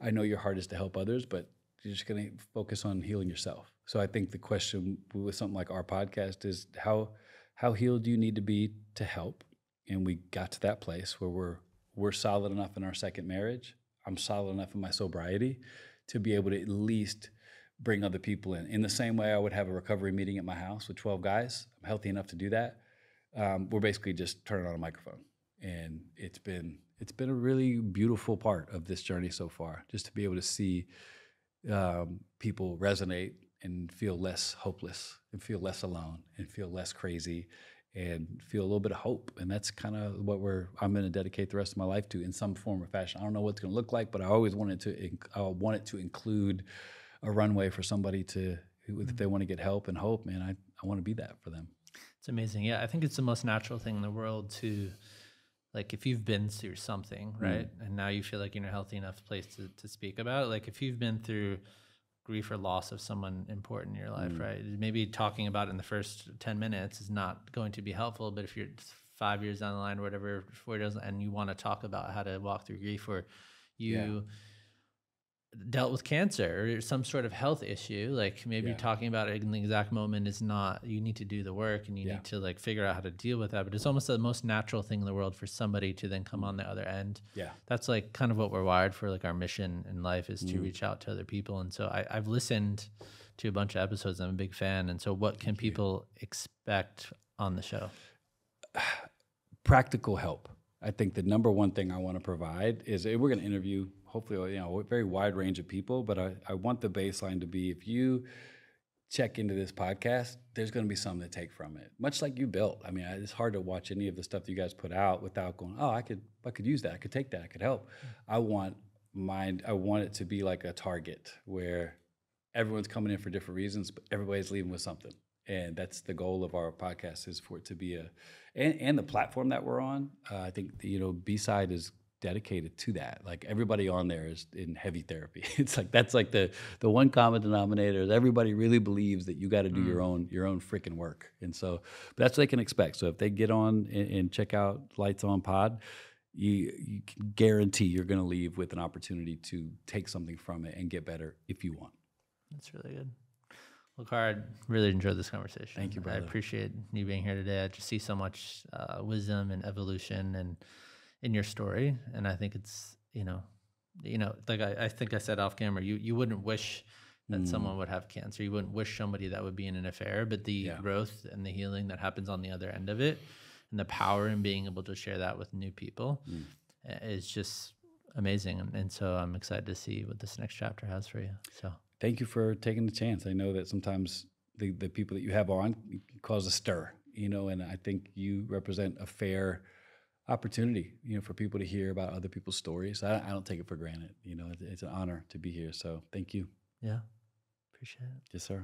I know your heart is to help others, but you're just going to focus on healing yourself. So I think the question with something like our podcast is, how healed do you need to be to help? And we got to that place where we're solid enough in our second marriage. I'm solid enough in my sobriety to be able to at least bring other people in. In the same way I would have a recovery meeting at my house with 12 guys. I'm healthy enough to do that. We're basically just turning on a microphone. And it's been a really beautiful part of this journey so far, just to be able to see people resonate and feel less hopeless and feel less alone and feel less crazy and feel a little bit of hope. And that's kind of what I'm going to dedicate the rest of my life to in some form or fashion. I don't know what it's going to look like, but I always want it to include a runway for somebody if they want to get help and hope, man, I want to be that for them. It's amazing. Yeah, I think it's the most natural thing in the world to, like, if you've been through something, right, and now you feel like you're in a healthy enough place to speak about it. Like, if you've been through grief or loss of someone important in your life, right, maybe talking about it in the first 10 minutes is not going to be helpful, but if you're 5 years down the line or whatever, 4 years, and you want to talk about how to walk through grief, or you dealt with cancer or some sort of health issue, like maybe talking about it in the exact moment is not, you need to do the work and you need to like figure out how to deal with that. But it's almost the most natural thing in the world for somebody to then come on the other end. Yeah. That's like kind of what we're wired for. Like, our mission in life is to reach out to other people. And so I've listened to a bunch of episodes. I'm a big fan. And so what can people expect on the show? Practical help. I think the number one thing I want to provide is, we're going to interview hopefully, a very wide range of people, but I want the baseline to be, if you check into this podcast, there's going to be something to take from it. Much like you built. I mean, it's hard to watch any of the stuff that you guys put out without going, oh, I could use that. I could take that. I could help. I want it to be like a Target where everyone's coming in for different reasons, but everybody's leaving with something. And that's the goal of our podcast, is for it to be and the platform that we're on. I think, B-Side is dedicated to that. Like, everybody on there is in heavy therapy. It's like, that's like the one common denominator is everybody really believes that you got to do your own freaking work. And so, but that's what they can expect. So if they get on and check out Lights On Pod, you can guarantee you're going to leave with an opportunity to take something from it and get better if you want. That's really good. Well, Car, I really enjoyed this conversation. Thank you, brother. I appreciate you being here today. I just see so much wisdom and evolution and in your story, and I think it's like I think I said off camera, you wouldn't wish that someone would have cancer. You wouldn't wish somebody that would be in an affair, but the growth and the healing that happens on the other end of it, and the power in being able to share that with new people is just amazing. And so I'm excited to see what this next chapter has for you. So thank you for taking the chance. I know that sometimes the people that you have on cause a stir, and I think you represent a fair opportunity, for people to hear about other people's stories. I don't take it for granted. It's an honor to be here. So thank you. Yeah. Appreciate it. Yes, sir.